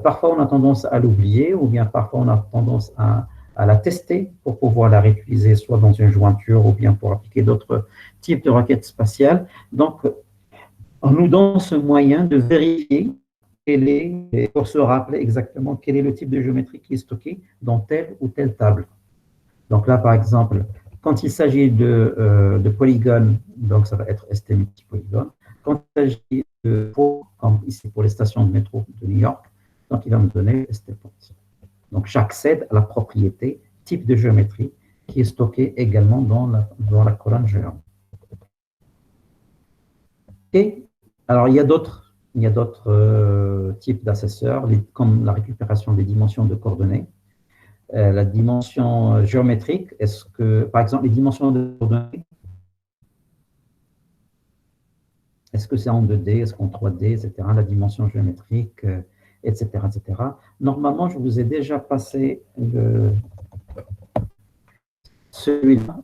parfois on a tendance à l'oublier ou bien parfois on a tendance à la tester pour pouvoir la réutiliser soit dans une jointure ou bien pour appliquer d'autres types de requêtes spatiales. Donc, on nous donne ce moyen de vérifier pour se rappeler exactement quel est le type de géométrie qui est stocké dans telle ou telle table. Donc là, par exemple, quand il s'agit de polygones, donc ça va être ST multipolygone. Quand il s'agit de pots, comme ici pour les stations de métro de New York, donc il va me donner ST point. Donc j'accède à la propriété type de géométrie qui est stockée également dans la colonne géante. Et alors il y a d'autres types d'accesseurs, comme la récupération des dimensions de coordonnées. La dimension géométrique, est-ce que, par exemple, les dimensions de coordonnées, est-ce que c'est en 2D, est-ce qu'en 3D, etc., la dimension géométrique, etc., etc. Normalement, je vous ai déjà passé celui-là.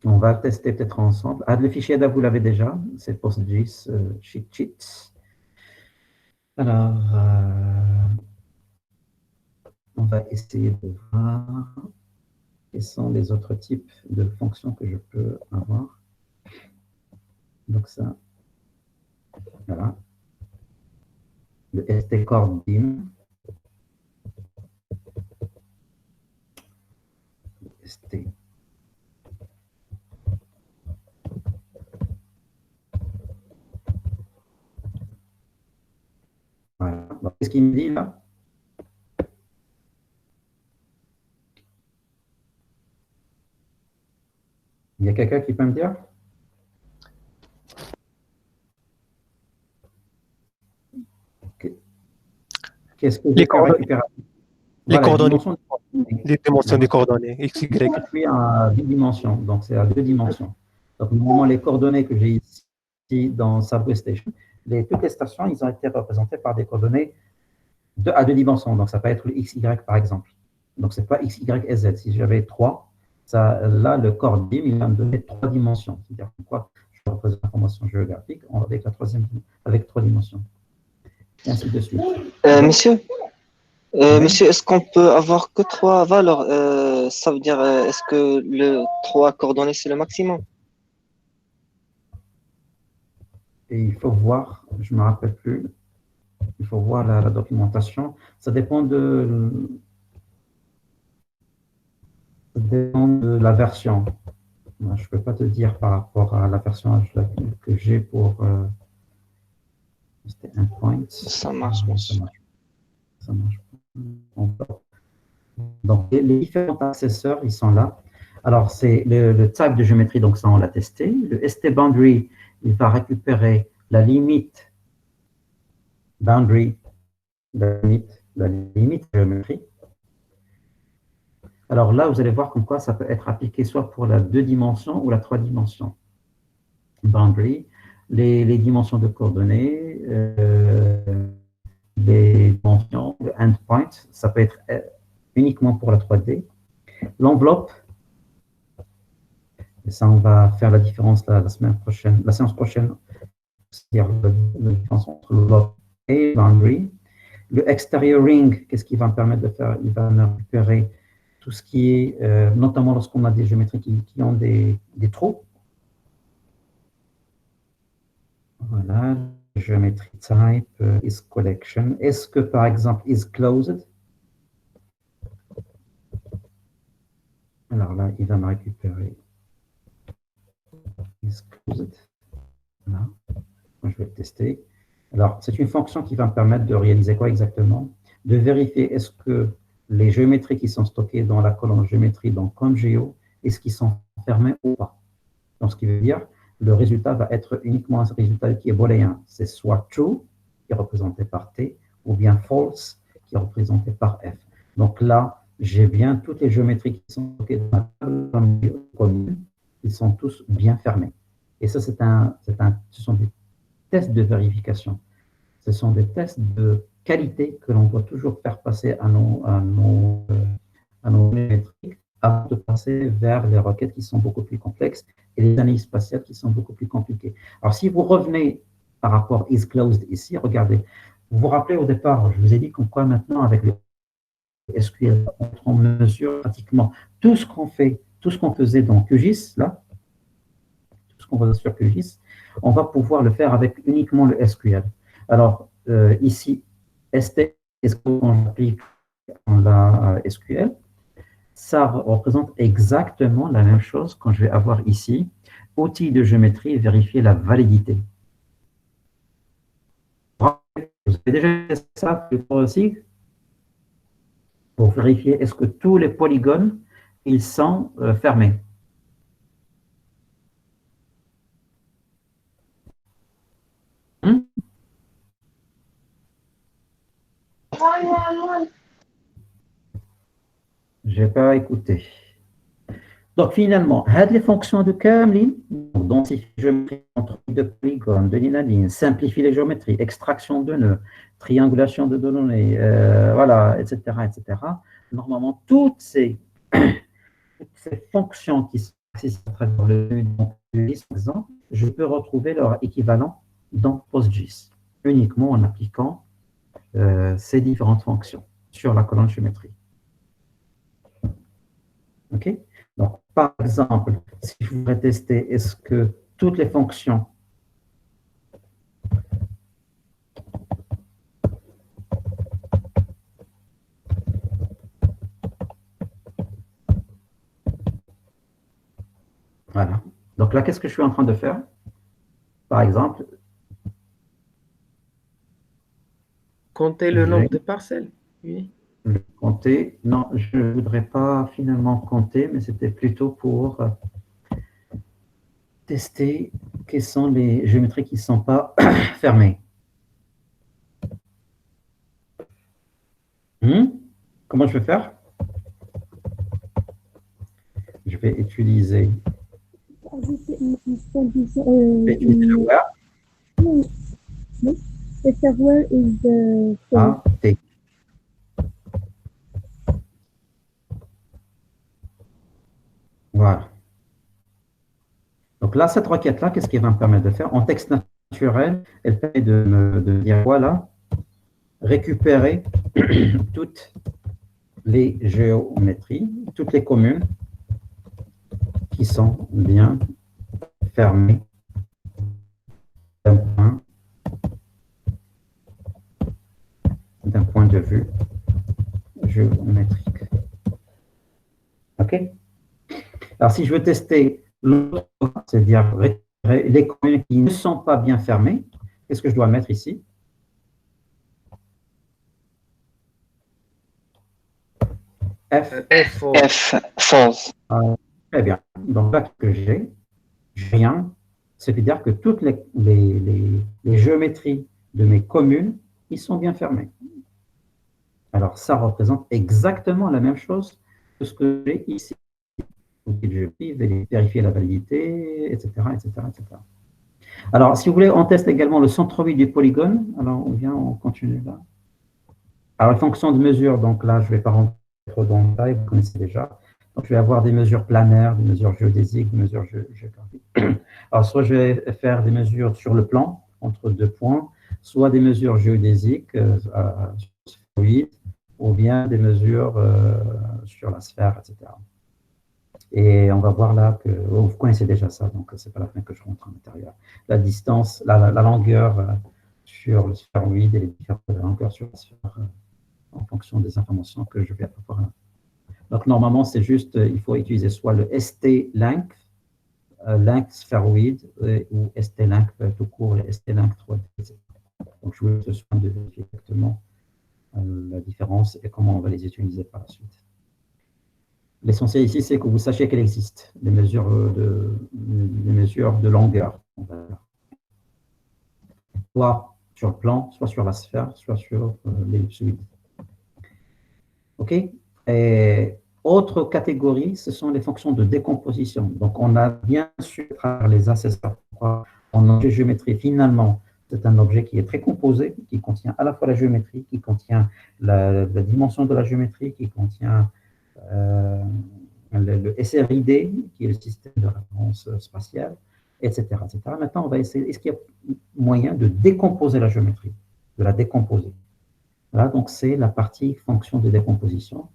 On va tester peut-être ensemble. Ah, le fichier ADA, vous l'avez déjà, c'est PostGIS Cheat Sheets. Alors, on va essayer de voir quels sont les autres types de fonctions que je peux avoir. Donc ça, voilà. Le ST Core BIM. tester. Voilà. Qu'est-ce qu'il me dit là? Il y a quelqu'un qui peut me dire? Qu'est-ce que je peux récupérer? Les coordonnées, Dimensions. les dimensions des coordonnées, x, y. Je suis à 10 dimensions, donc c'est à 2 dimensions. Donc, normalement, les coordonnées que j'ai ici dans Subway Station, toutes les stations, ils ont été représentées par des coordonnées à 2 dimensions. Donc, ça peut être le x, y par exemple. Donc, ce n'est pas x, y et z. Si j'avais 3, là, le corps BIM, il va me donner 3 dimensions. C'est-à-dire quoi je représente l'information géographique avec 3 dimensions. Et ainsi de suite. Monsieur, monsieur, est-ce qu'on peut avoir que 3 valeurs? Ça veut dire, est-ce que le 3 coordonnées, c'est le maximum? Et il faut voir, je ne me rappelle plus, il faut voir la documentation. Ça dépend de la version. Je ne peux pas te dire par rapport à la version que j'ai pour c'était un point. Ça marche, monsieur. Ça marche. Donc, les différents accesseurs, ils sont là. Alors, c'est le type de géométrie, donc ça, on l'a testé. Le ST boundary, il va récupérer la limite boundary, la limite géométrie. Alors là, vous allez voir comme quoi ça peut être appliqué soit pour la 2 dimensions ou la 3 dimensions. Boundary, les dimensions de coordonnées, les dimensions, le endpoint, ça peut être uniquement pour la 3D. L'enveloppe, et ça, on va faire la différence la séance prochaine, c'est-à-dire la différence entre l'enveloppe et boundary. Le exterior ring, qu'est-ce qu'il va me permettre de faire? Il va me récupérer tout ce qui est, notamment lorsqu'on a des géométries qui ont des trous. Voilà, geometry type, is collection. Est-ce que, par exemple, is closed? Alors là, il va me récupérer is closed. Voilà. Moi, je vais le tester. Alors, c'est une fonction qui va me permettre de réaliser quoi exactement? De vérifier est-ce que les géométries qui sont stockées dans la colonne géométrie, donc comme géo, est-ce qu'ils sont fermés ou pas? Donc, ce qui veut dire, le résultat va être uniquement un résultat qui est booléen. C'est soit true, qui est représenté par T, ou bien false, qui est représenté par F. Donc là, j'ai bien toutes les géométries qui sont stockées dans la colonne commune, ils sont tous bien fermés. Et ça, ce sont des tests de vérification. Ce sont des tests de qualité que l'on doit toujours faire passer à nos géométriques avant de passer vers les requêtes qui sont beaucoup plus complexes et les analyses spatiales qui sont beaucoup plus compliquées. Alors, si vous revenez par rapport à is closed ici, regardez, vous vous rappelez au départ, je vous ai dit qu'on quoi maintenant avec le SQL, on mesure pratiquement tout ce qu'on fait, tout ce qu'on faisait dans QGIS, là, tout ce qu'on faisait sur QGIS, on va pouvoir le faire avec uniquement le SQL. Alors, ici, ST, est-ce qu'on applique la SQL? Ça représente exactement la même chose quand je vais avoir ici, outil de géométrie, vérifier la validité. Vous avez déjà fait ça aussi pour vérifier est-ce que tous les polygones, ils sont fermés. Je n'ai pas écouté. Donc finalement, les fonctions de Kamlin, densifie les géométries entre de polygones, de ligne à ligne, simplifie les géométries, extraction de nœuds, triangulation de données, voilà, etc., etc. Normalement, toutes ces fonctions qui sont accessibles à travers le menu GIS, par exemple, je peux retrouver leur équivalent dans PostGIS, uniquement en appliquant ces différentes fonctions sur la colonne géométrie. OK? Donc, par exemple, si je voudrais tester, est-ce que toutes les fonctions Donc là, qu'est-ce que je suis en train de faire? Par exemple, Compter le nombre de parcelles. Oui. compter. Non, je ne voudrais pas finalement compter, mais c'était plutôt pour tester quelles sont les géométries qui ne sont pas fermées. Comment je vais faire? Je vais utiliser le where. No, the server is Ah, T. Voilà. Donc là, cette requête-là, qu'est-ce qu'elle va me permettre de faire? En texte naturel, elle permet de dire, voilà, récupérer toutes les géométries, toutes les communes qui sont bien fermées d'un point de vue géométrique. OK? Alors, si je veux tester l'autre, c'est-à-dire récupérer les communes qui ne sont pas bien fermées, qu'est-ce que je dois mettre ici? F. false. Très bien. Donc là, que j'ai rien, c'est-à-dire que toutes les géométries de mes communes, ils sont bien fermés. Alors, ça représente exactement la même chose que ce que j'ai ici. Je vais vérifier la validité, etc., etc., etc. Alors, si vous voulez, on teste également le centroïde du polygone. Alors, on continue là. Alors, les fonctions de mesure, donc là, je ne vais pas rentrer trop dans le détail, vous connaissez déjà. Donc, je vais avoir des mesures planaires, des mesures géodésiques, des mesures géographiques. Alors, soit je vais faire des mesures sur le plan, entre deux points, soit des mesures géodésiques sur le fluide, ou bien des mesures sur la sphère, etc. Et on va voir là que vous connaissez déjà ça, donc ce n'est pas la peine que je rentre en intérieur. La distance, la longueur sur le sphéroïde et les différentes longueurs sur la sphère en fonction des informations que je vais avoir. Donc normalement, c'est juste, il faut utiliser soit le ST-length, length sphéroïde, ou ST-length tout court, et ST-length 3D. Donc je vous laisse le soin de vérifier exactement la différence et comment on va les utiliser par la suite. L'essentiel ici, c'est que vous sachiez qu'elle existe, les mesures de longueur, soit sur le plan, soit sur la sphère, soit sur l'ellipsoïde. OK? Et autre catégorie, ce sont les fonctions de décomposition. Donc, on a bien sûr les assesseurs en objet géométrie. Finalement, c'est un objet qui est très composé, qui contient à la fois la géométrie, qui contient la dimension de la géométrie, qui contient le SRID, qui est le système de référence spatiale, etc., etc. Maintenant, on va essayer, est-ce qu'il y a moyen de décomposer la géométrie, de la décomposer? Voilà, donc c'est la partie fonction de décomposition.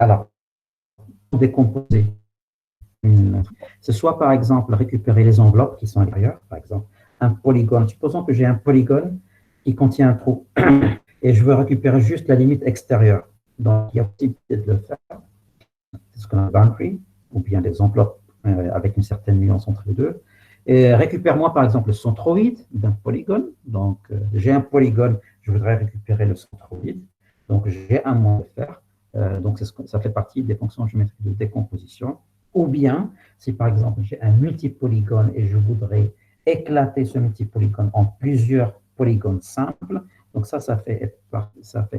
Alors, pour décomposer, c'est soit par exemple récupérer les enveloppes qui sont à l'intérieur, par exemple un polygone. Supposons que j'ai un polygone qui contient un trou et je veux récupérer juste la limite extérieure. Donc, il y a possibilité de le faire. C'est ce qu'on a boundary, ou bien des enveloppes avec une certaine nuance entre les deux. Et récupère-moi par exemple le centroïde d'un polygone. Donc, j'ai un polygone, je voudrais récupérer le centroïde. Donc, j'ai un moyen de faire. Donc, ça fait partie des fonctions géométriques de décomposition. Ou bien, si par exemple j'ai un multipolygone et je voudrais éclater ce multipolygone en plusieurs polygones simples, donc ça fait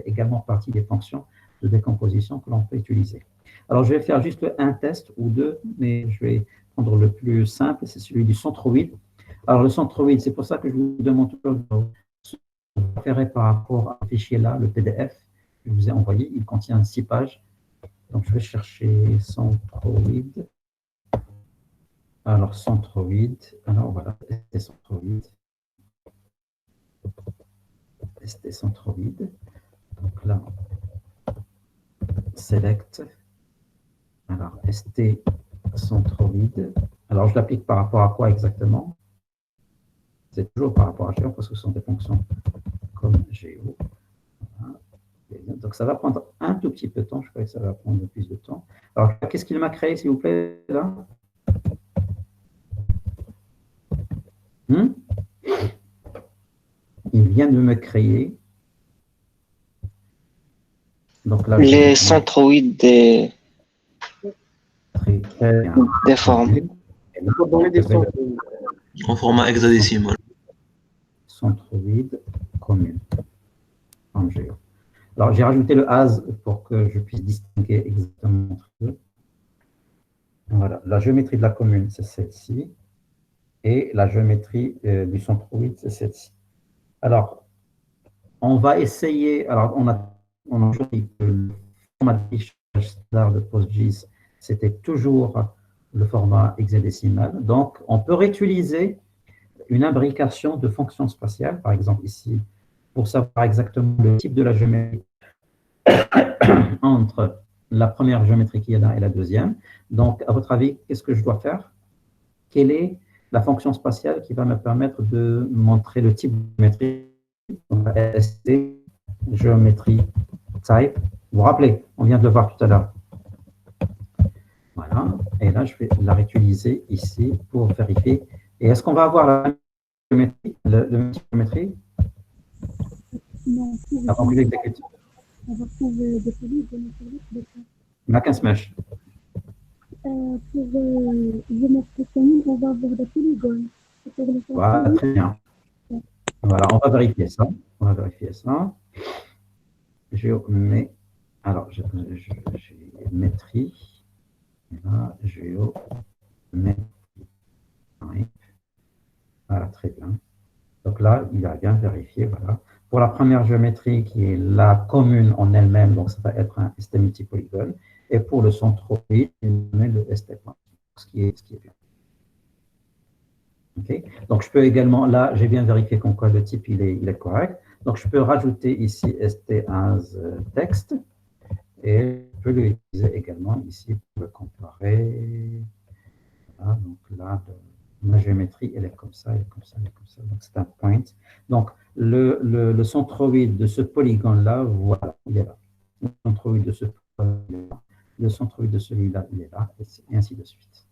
également partie des fonctions de décomposition que l'on peut utiliser. Alors, je vais faire juste un test ou deux, mais je vais prendre le plus simple, c'est celui du centroïde. Alors, le centroïde, c'est pour ça que je vous demande toujours de se référer par rapport à ce fichier-là, le PDF que je vous ai envoyé. Il contient 6 pages. Donc, je vais chercher centroïde. Alors, centroïde. Alors, voilà, ST centroïde. ST centroïde. Donc là, select. Alors, ST centroïde. Alors, je l'applique par rapport à quoi exactement? C'est toujours par rapport à Géo, parce que ce sont des fonctions comme Géo. Voilà. Donc, ça va prendre un tout petit peu de temps. Je crois que ça va prendre plus de temps. Alors, qu'est-ce qu'il m'a créé, s'il vous plaît, là? Hmm? Il vient de me créer. Donc là, je vais Les centroïdes montrer très bien. des formes. Et là, Faut donner des je vais le centres. En format hexadécimal. centroïde commune en géo. Alors, j'ai rajouté le as pour que je puisse distinguer exactement entre eux. Voilà, la géométrie de la commune, c'est celle-ci. Et la géométrie du centroïde, c'est celle-ci. Alors, on va essayer. Alors, on a toujours dit que le format d'affichage standard de PostGIS, c'était toujours le format hexadécimal. Donc, on peut réutiliser une imbrication de fonctions spatiales, par exemple ici, pour savoir exactement le type de la géométrie entre la première géométrie qu'il y a là et la deuxième. Donc, à votre avis, qu'est-ce que je dois faire? Quelle est la fonction spatiale qui va me permettre de montrer le type de géométrie? Donc, ST, géométrie type. Vous vous rappelez, on vient de le voir tout à l'heure. Voilà. Et là, je vais la réutiliser ici pour vérifier. Et est-ce qu'on va avoir la même géométrie, le même type de géométrie Non, pour avant que j'exécute? on va trouver des polygones sur les cas. Mac and Smash. Pour géométrie commune, on va avoir des polygones. Et pour les Voilà, centroïdes, très bien. Voilà, on va vérifier ça. On va vérifier ça. Géométrie. Alors, géométrie. Là, géométrie. Voilà, très bien. Donc là, il a bien vérifié. Voilà. Pour la première géométrie, qui est la commune en elle-même, donc ça va être un ST multipolygone. Et pour le centroïde, il met le ST point, ce qui est bien. Okay. Donc, je peux également, là, j'ai bien vérifié comme quoi le type, il est correct. Donc, je peux rajouter ici ST1 texte et je peux l'utiliser également ici pour le comparer. Voilà, donc là, ma géométrie, elle est comme ça, elle est comme ça, elle est comme ça. Donc, c'est un point. Donc, le centroïde de ce polygone-là, voilà, il est là. Le centroïde de ce polygone, il est là. Le centroïde de celui-là, il est là, et ainsi de suite.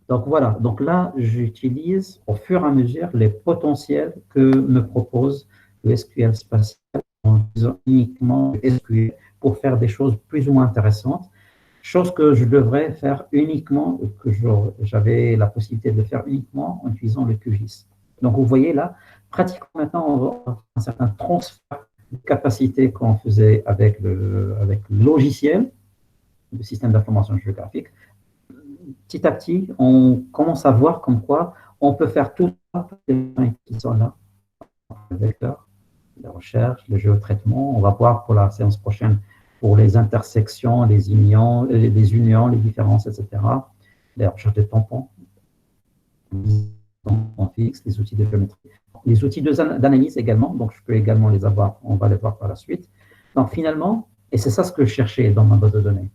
Donc voilà, donc là, j'utilise au fur et à mesure les potentiels que me propose le SQL spatial en utilisant uniquement le SQL pour faire des choses plus ou moins intéressantes, chose que je devrais faire uniquement, que j'avais la possibilité de faire uniquement en utilisant le QGIS. Donc vous voyez là, pratiquement maintenant, on va avoir un certain transfert de capacité qu'on faisait avec le logiciel, le système d'information géographique. Petit à petit, on commence à voir comme quoi on peut faire tout ça qui sont là, le vecteur, la recherche, le géotraitement. On va voir pour la séance prochaine pour les intersections, les unions, les différences, etc. Les recherches de tampons, les tampons fixes, les outils de géométrie, les outils d'analyse également. Donc, je peux également les avoir. On va les voir par la suite. Donc, finalement, et c'est ça ce que je cherchais dans ma base de données.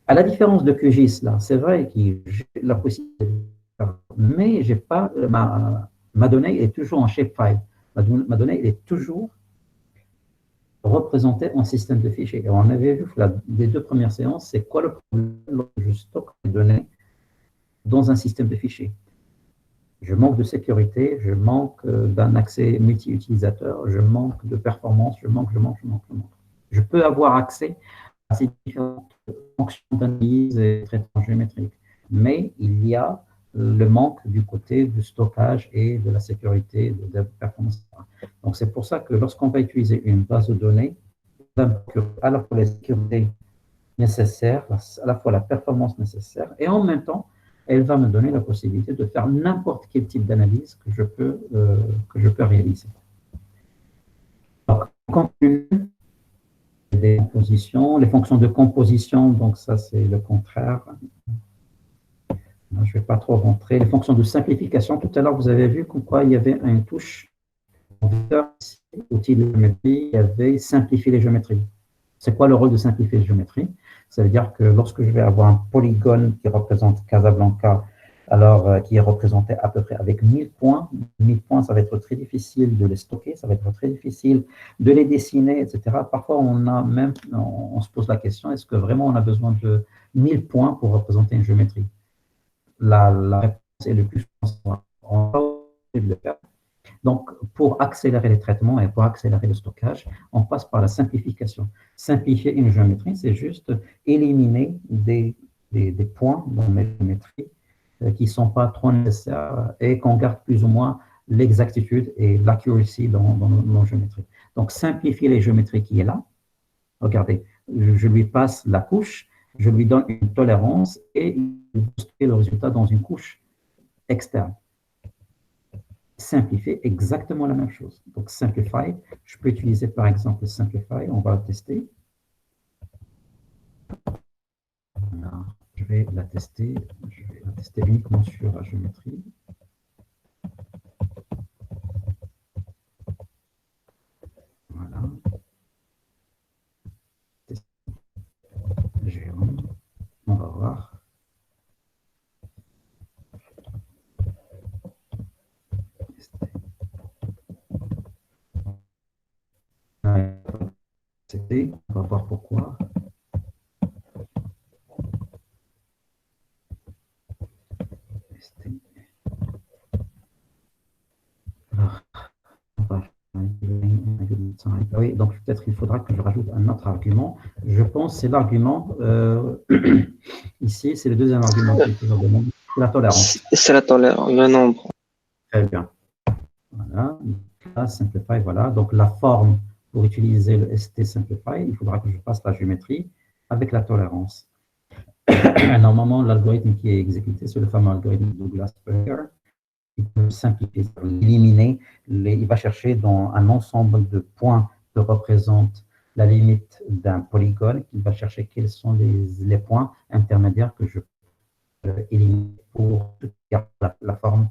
À la différence de QGIS, là, c'est vrai que j'ai la possibilité de faire, mais j'ai pas, ma donnée est toujours en shapefile. Ma donnée elle est toujours représentée en système de fichiers. Et on avait vu les deux premières séances, c'est quoi le problème lorsque je stocke les données dans un système de fichiers. Je manque de sécurité, je manque d'un accès multi-utilisateur, je manque de performance, je manque. Je peux avoir accès à ces différentes fonctions d'analyse et de traitement géométrique. Mais il y a le manque du côté du stockage et de la sécurité, de la performance. Donc, c'est pour ça que lorsqu'on va utiliser une base de données, on va à la fois la sécurité nécessaire, à la fois la performance nécessaire, et en même temps, elle va me donner la possibilité de faire n'importe quel type d'analyse que je peux réaliser. Donc, continue. Des compositions, les fonctions de composition, donc ça c'est le contraire. Je ne vais pas trop rentrer. Les fonctions de simplification, tout à l'heure vous avez vu quoi il y avait une touche outil de géométrie, il y avait simplifier les géométries. C'est quoi le rôle de simplifier les géométries? Ça veut dire que lorsque je vais avoir un polygone qui représente Casablanca, alors qui est représenté à peu près avec 1000 points. 1000 points, ça va être très difficile de les stocker, ça va être très difficile de les dessiner, etc. Parfois, on se pose la question, est-ce que vraiment on a besoin de 1000 points pour représenter une géométrie? La réponse est le plus souvent, on va de le faire. Donc, pour accélérer les traitements et pour accélérer le stockage, on passe par la simplification. Simplifier une géométrie, c'est juste éliminer des points dans la géométrie qui ne sont pas trop nécessaires et qu'on garde plus ou moins l'exactitude et l'accuracy dans nos géométries. Donc, simplifier les géométries qui est là. Regardez, je lui passe la couche, je lui donne une tolérance et il va stocker le résultat dans une couche externe. Simplifier, exactement la même chose. Donc, Simplify, je peux utiliser par exemple Simplify, on va le tester. Alors, je vais la tester uniquement sur la géométrie. Voilà. On va voir. On va voir pourquoi. Alors, oui, donc peut-être il faudra que je rajoute un autre argument. Je pense que c'est l'argument, ici, c'est le deuxième argument qui est toujours demandé, la tolérance. C'est la tolérance, le nombre. Très bien. Voilà, là, Simplify, voilà. Donc la forme, pour utiliser le ST Simplify, il faudra que je fasse la géométrie avec la tolérance. Normalement, l'algorithme qui est exécuté, c'est le fameux algorithme de Douglas-Berger. Il peut simplifier, éliminer, il va chercher dans un ensemble de points que représente la limite d'un polygone, il va chercher quels sont les points intermédiaires que je peux éliminer pour garder la forme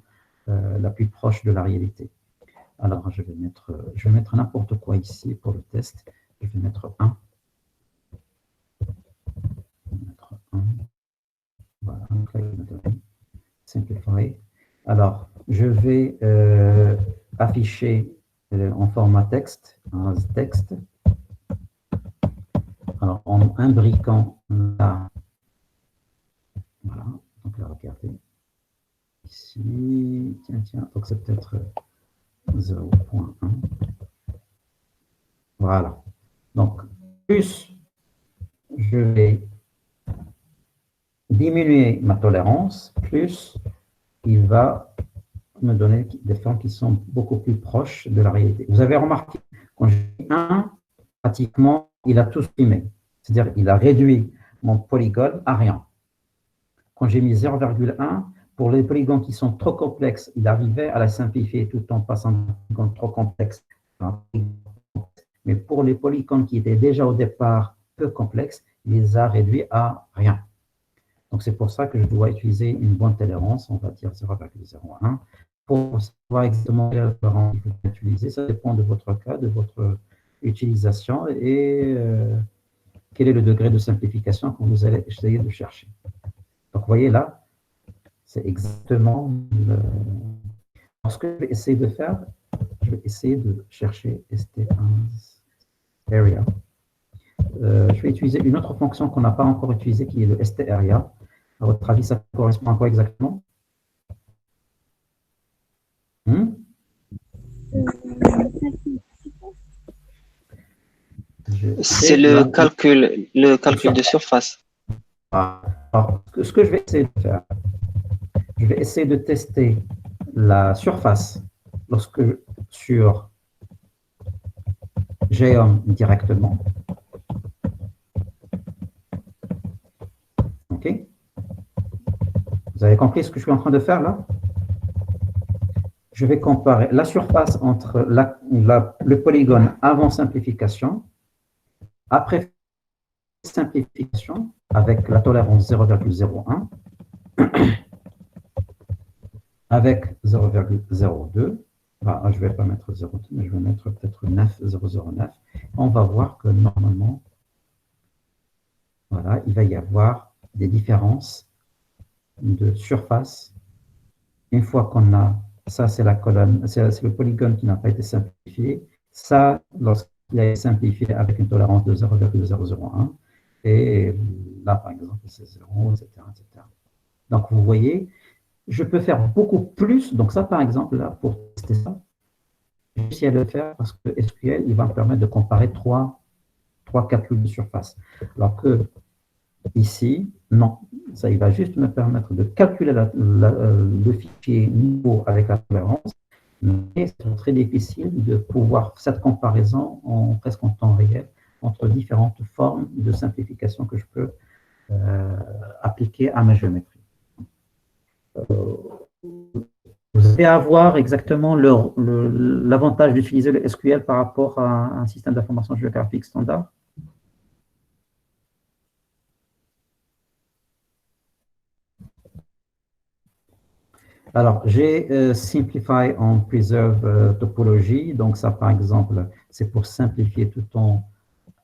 la plus proche de la réalité. Alors, je vais mettre n'importe quoi ici pour le test. Je vais mettre 1. Voilà, Simplify. Alors, je vais afficher en format texte, un texte. Alors, en imbriquant là, voilà, donc là, regardez, ici, tiens, donc c'est peut-être 0.1. Voilà. Donc, plus je vais diminuer ma tolérance, plus il va me donner des formes qui sont beaucoup plus proches de la réalité. Vous avez remarqué, quand j'ai mis 1, pratiquement, il a tout supprimé. C'est-à-dire qu'il a réduit mon polygone à rien. Quand j'ai mis 0,1, pour les polygones qui sont trop complexes, il arrivait à la simplifier tout en passant un polygone trop complexe. Mais pour les polygones qui étaient déjà au départ peu complexes, il les a réduits à rien. Donc, c'est pour ça que je dois utiliser une bonne tolérance, on va dire 0,01. Pour savoir exactement quelle tolérance il faut utiliser, ça dépend de votre cas, de votre utilisation et quel est le degré de simplification que vous allez essayer de chercher. Donc, vous voyez là, c'est exactement ce que je vais essayer de faire. Je vais essayer de chercher ST1 area. Je vais utiliser une autre fonction qu'on n'a pas encore utilisée, qui est le ST area. À votre avis, ça correspond à quoi exactement? C'est le calcul de surface. Alors, ce que je vais essayer de faire, je vais essayer de tester la surface lorsque sur Geom directement. OK? Vous avez compris ce que je suis en train de faire là? Je vais comparer la surface entre le polygone avant simplification, après simplification, avec la tolérance 0,01, avec 0,02. Enfin, je ne vais pas mettre 0,2, mais je vais mettre peut-être 9,009. On va voir que normalement, voilà, il va y avoir des différences de surface. Une fois qu'on a, ça c'est la colonne, c'est le polygone qui n'a pas été simplifié. Ça, lorsqu'il a été simplifié avec une tolérance de 0,001, et là par exemple c'est 0, etc., etc. Donc vous voyez, je peux faire beaucoup plus. Donc ça, par exemple, là, pour tester ça, j'ai réussi à le faire parce que SQL, il va me permettre de comparer trois calculs de surface. Alors que ici, non. Ça, il va juste me permettre de calculer le fichier niveau avec la tolérance, mais c'est très difficile de pouvoir faire cette comparaison presque en temps réel entre différentes formes de simplification que je peux appliquer à ma géométrie. Vous allez avoir exactement l'avantage d'utiliser le SQL par rapport à un système d'information géographique standard. Alors, j'ai Simplify en Preserve topologie. Donc, ça, par exemple, c'est pour simplifier tout en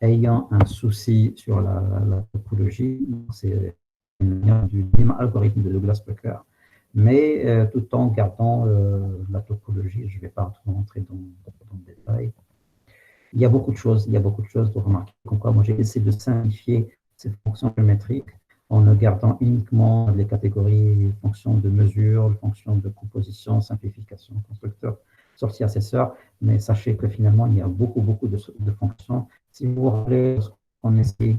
ayant un souci sur la topologie. C'est du même algorithme de Douglas-Pucker, mais tout en gardant la topologie. Je ne vais pas rentrer dans le détail. Il y a beaucoup de choses. Il y a beaucoup de choses de remarquer. Pourquoi moi, j'ai essayé de simplifier ces fonctions géométriques en ne gardant uniquement les catégories fonctions de mesure, fonctions de composition, simplification, constructeur, sortie, assesseur. Mais sachez que finalement, il y a beaucoup de fonctions. Si vous vous rappelez, on essaie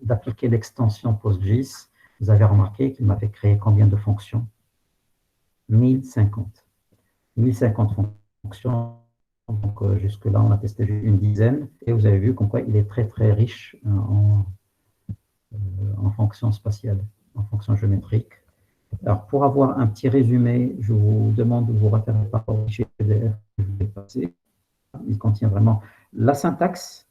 d'appliquer l'extension PostGIS, vous avez remarqué qu'il m'avait créé combien de fonctions? 1050. 1050 fonctions. Donc, jusque-là, on a testé une dizaine. Et vous avez vu comme quoi il est très, très riche en fonctions spatiales, en fonctions géométriques. Alors, pour avoir un petit résumé, je vous demande de vous référer par rapport au fichier PDF que je vais passer. Il contient vraiment la syntaxe,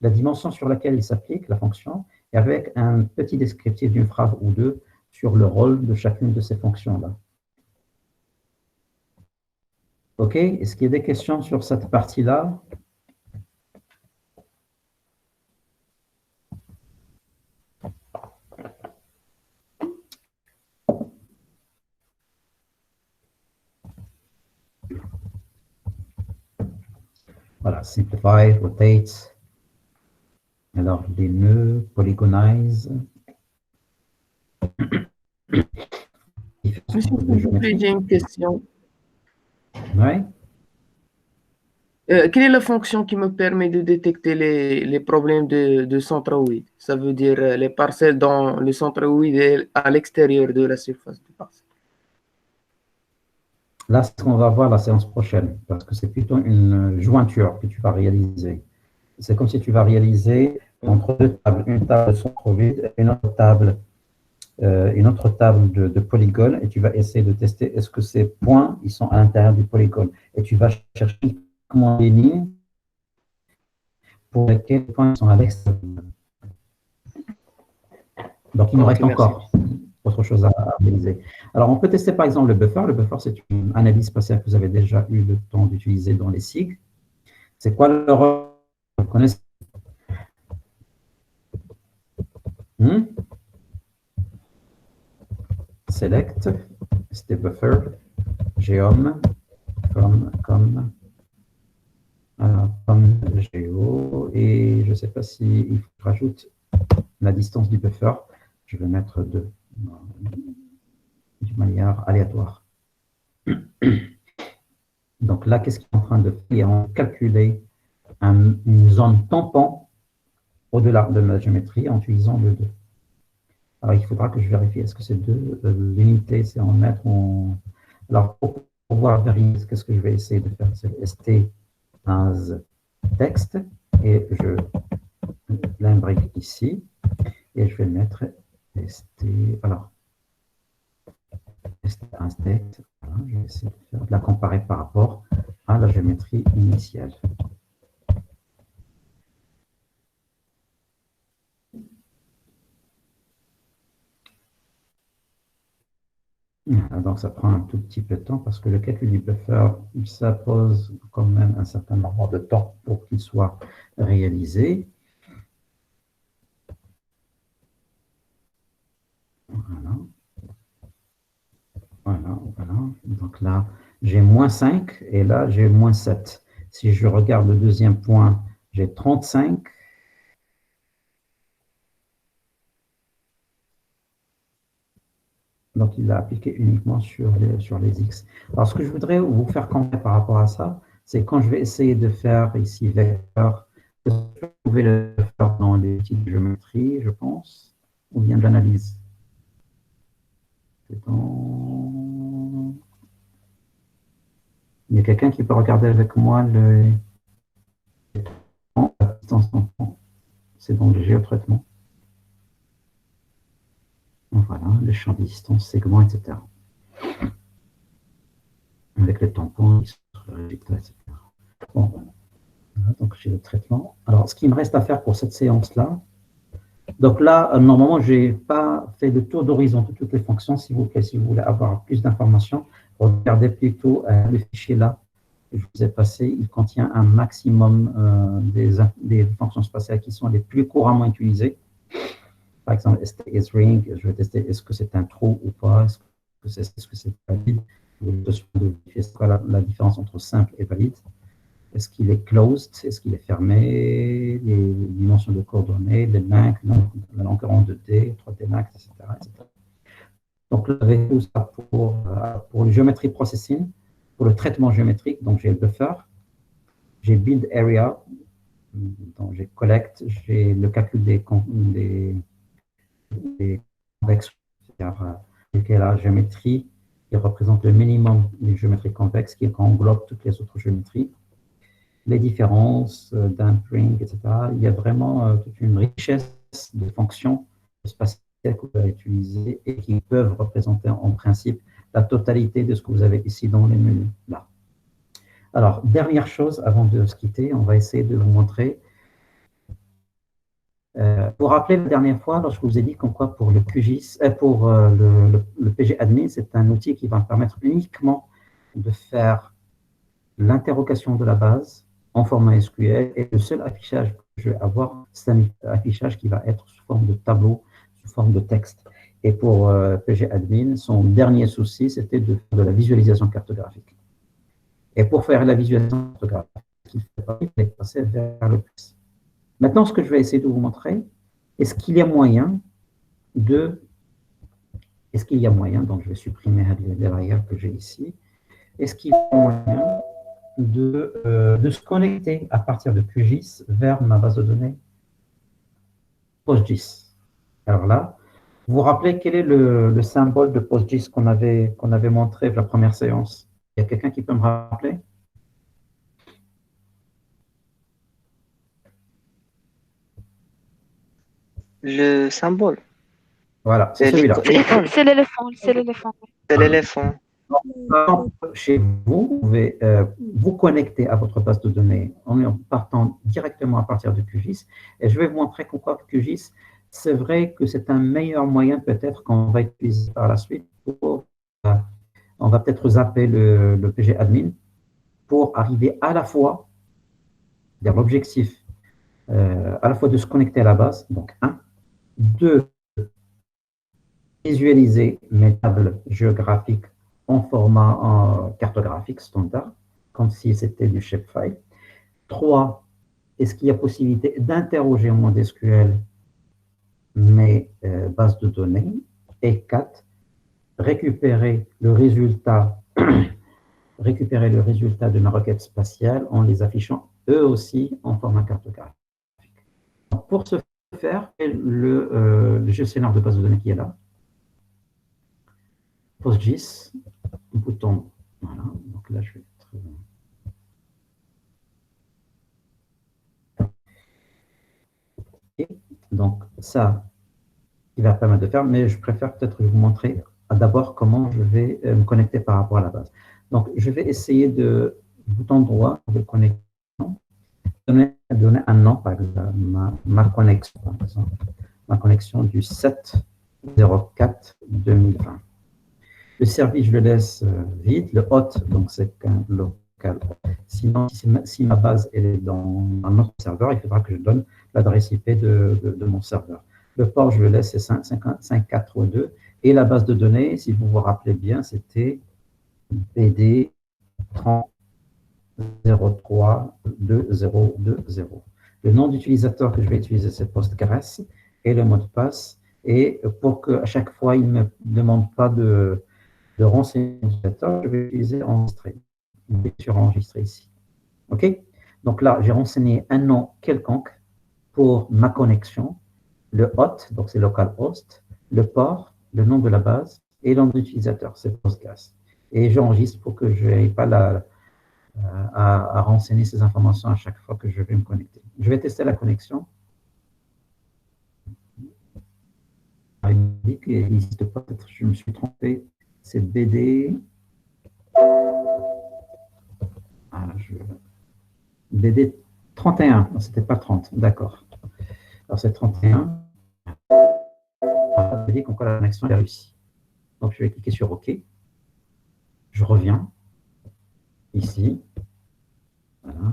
la dimension sur laquelle il s'applique, la fonction, et avec un petit descriptif d'une phrase ou deux sur le rôle de chacune de ces fonctions-là. OK? Est-ce qu'il y a des questions sur cette partie-là? Voilà, simplify, rotate. Alors, les nœuds, polygonize. Monsieur, j'ai une question. Oui. Quelle est la fonction qui me permet de détecter les problèmes de centroïde? Ça veut dire les parcelles dans le centroïde et à l'extérieur de la surface du parcelle. Là, c'est ce qu'on va voir la séance prochaine, parce que c'est plutôt une jointure que tu vas réaliser. C'est comme si tu vas réaliser entre deux tables, une table de centroïde et une autre table de polygone, et tu vas essayer de tester est-ce que ces points ils sont à l'intérieur du polygone. Et tu vas chercher comment les lignes pour lesquels points ils sont à l'extérieur. Donc, il nous reste encore autre chose à réaliser. Alors, on peut tester par exemple le buffer. Le buffer, c'est une analyse spatiale que vous avez déjà eu le temps d'utiliser dans les SIG. C'est quoi le rôle? Vous connaissez? Select, c'était buffer, geom, comme géo, et je ne sais pas s'il faut que je rajoute la distance du buffer. Je vais mettre d'une manière aléatoire. Donc là, qu'est-ce qu'il est en train de faire? On calculer une zone tampon au-delà de la géométrie en utilisant le 2. Alors, il faudra que je vérifie, est-ce que c'est 2? L'unité, c'est en mètres. Alors, pour pouvoir vérifier, qu'est-ce que je vais essayer de faire? C'est st as texte, et je l'imbrique ici, et je vais mettre st, alors, st as texte, voilà, je vais essayer de la comparer par rapport à la géométrie initiale. Donc, ça prend un tout petit peu de temps parce que le calcul du buffer, ça pose quand même un certain nombre de temps pour qu'il soit réalisé. Voilà. Voilà, voilà. Donc là, j'ai moins 5 et là, j'ai moins 7. Si je regarde le deuxième point, j'ai 35. Donc, il l'a appliqué uniquement sur les X. Alors, ce que je voudrais vous faire comprendre par rapport à ça, c'est quand je vais essayer de faire ici vecteur, est-ce que vous pouvez le faire dans les outils de géométrie, je pense, ou bien de l'analyse. Il y a quelqu'un qui peut regarder avec moi la distance d'enfant. C'est dans le géotraitement. Voilà, le champ de distance, segment, etc. Avec les tampons, les résultats, etc. Bon, voilà, donc j'ai le traitement. Alors, ce qu'il me reste à faire pour cette séance-là, donc là, normalement, je n'ai pas fait le tour d'horizon de toutes les fonctions. S'il vous plaît, si vous voulez avoir plus d'informations, regardez plutôt le fichier là que je vous ai passé. Il contient un maximum des fonctions spatiales qui sont les plus couramment utilisées. Par exemple, isRing, je vais tester est-ce que c'est un trou ou pas, est-ce que c'est valide. Je vais vérifier c'est quoi la différence entre simple et valide. Est-ce qu'il est closed? Est-ce qu'il est fermé? Les dimensions de coordonnées, les links, la longueur en 2D, 3D links, etc., etc. Donc, là, avec tout ça pour le geometry processing, pour le traitement géométrique, donc j'ai le buffer, j'ai build area, donc j'ai collect, j'ai le calcul des convexes, c'est-à-dire la géométrie qui représente le minimum des géométries convexes qui englobe toutes les autres géométries. Les différences d'anchoring, etc. Il y a vraiment toute une richesse de fonctions spatiales que vous pouvez utiliser et qui peuvent représenter en principe la totalité de ce que vous avez ici dans les menus. Là. Alors, dernière chose, avant de se quitter, on va essayer de vous montrer. Vous vous rappelez la dernière fois, lorsque je vous ai dit qu'en quoi pour le QGIS, pour le PG Admin, c'est un outil qui va me permettre uniquement de faire l'interrogation de la base en format SQL, et le seul affichage que je vais avoir, c'est un affichage qui va être sous forme de tableau, sous forme de texte. Et pour PG Admin, son dernier souci, c'était de faire de la visualisation cartographique. Et pour faire la visualisation cartographique, il fallait passer vers le plus. Maintenant, ce que je vais essayer de vous montrer, est-ce qu'il y a moyen, donc je vais supprimer les layers que j'ai ici, est-ce qu'il y a moyen de se connecter à partir de QGIS vers ma base de données PostGIS. Alors là, vous vous rappelez quel est le symbole de PostGIS qu'on avait montré pour la première séance? Il y a quelqu'un qui peut me rappeler? Le symbole. Voilà, c'est celui-là. C'est l'éléphant, c'est l'éléphant. C'est l'éléphant. Chez vous, vous pouvez vous connecter à votre base de données en partant directement à partir de QGIS. Et je vais vous montrer pourquoi QGIS, c'est vrai que c'est un meilleur moyen peut-être qu'on va utiliser par la suite. On va peut-être zapper le PG Admin pour arriver à la fois, vers l'objectif, à la fois de se connecter à la base, donc 1, 2, visualiser mes tables géographiques en format cartographique standard, comme si c'était du shapefile. 3, est-ce qu'il y a possibilité d'interroger en mode SQL mes bases de données? Et 4, récupérer le résultat de ma requête spatiale en les affichant eux aussi en format cartographique. Donc, pour ce faire, le gestionnaire de base de données qui est là, PostGIS, bouton, voilà, donc là je vais être... Donc ça, il va permettre de faire, mais je préfère peut-être vous montrer d'abord comment je vais me connecter par rapport à la base. Donc je vais essayer de, bouton droit de connexion, donner un nom, par exemple, ma connexion, par exemple, ma connexion du 7/04/2020. Le service, je le laisse vide. Le hôte, donc c'est qu'un local. Sinon, si ma base est dans un autre serveur, il faudra que je donne l'adresse IP de mon serveur. Le port, je le laisse, c'est 542. Et la base de données, si vous vous rappelez bien, c'était PD 30032020. Le nom d'utilisateur que je vais utiliser, c'est Postgres. Et le mot de passe, Et pour qu'à chaque fois, il ne me demande pas de renseigner l'utilisateur, je vais utiliser enregistrer. Je vais sur enregistrer ici. OK? Donc là, j'ai renseigné un nom quelconque pour ma connexion, le hôte, donc c'est localhost, le port, le nom de la base et le nom de l'utilisateur, c'est Postgres. Et j'enregistre pour que je n'aie pas à renseigner ces informations à chaque fois que je vais me connecter. Je vais tester la connexion. Il me dit qu'il n'existe pas, peut-être je me suis trompé, c'est BD. BD 31, non, c'était pas 30, d'accord. Alors c'est 31. Ça veut dire qu'encore la connexion est réussie. Donc je vais cliquer sur OK. Je reviens ici. Voilà.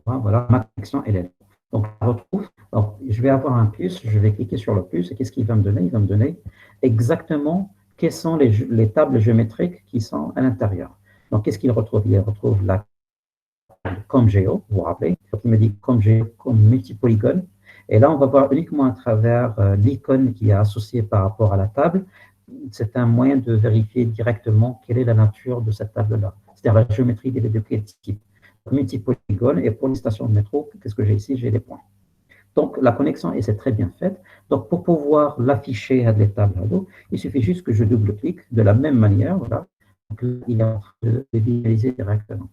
Voilà, ma connexion elle est là. Donc je retrouve. Alors, je vais avoir un plus, je vais cliquer sur le plus, et qu'est-ce qu'il va me donner? Il va me donner exactement quelles sont les tables géométriques qui sont à l'intérieur. Donc qu'est-ce qu'il retrouve? Il retrouve la COMGEO, vous vous rappelez? Donc, il me dit COMGEO comme multipolygone. Et là, on va voir uniquement à travers l'icône qui est associée par rapport à la table. C'est un moyen de vérifier directement quelle est la nature de cette table-là. C'est-à-dire la géométrie de quel type. Multipolygone, et pour les stations de métro, qu'est-ce que j'ai ici? J'ai des points. Donc, la connexion, et c'est très bien faite. Donc, pour pouvoir l'afficher à des tables, il suffit juste que je double-clique de la même manière. Voilà. Donc, là, il est en train de visualiser directement.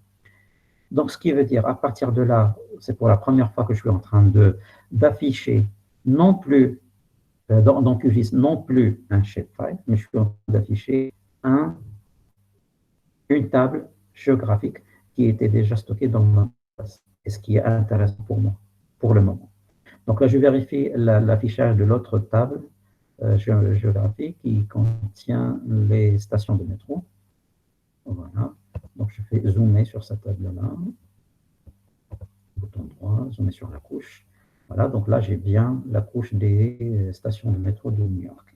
Donc, ce qui veut dire, à partir de là, c'est pour la première fois que je suis en train d'afficher non plus, dans QGIS, non plus un shapefile, mais je suis en train d'afficher une table géographique qui était déjà stockée dans mon espace, et ce qui est intéressant pour moi, pour le moment. Donc là, je vérifie l'affichage de l'autre table géographique qui contient les stations de métro. Voilà. Donc, je fais zoomer sur cette table-là. Bouton droit, zoomer sur la couche. Voilà, donc là, j'ai bien la couche des stations de métro de New York.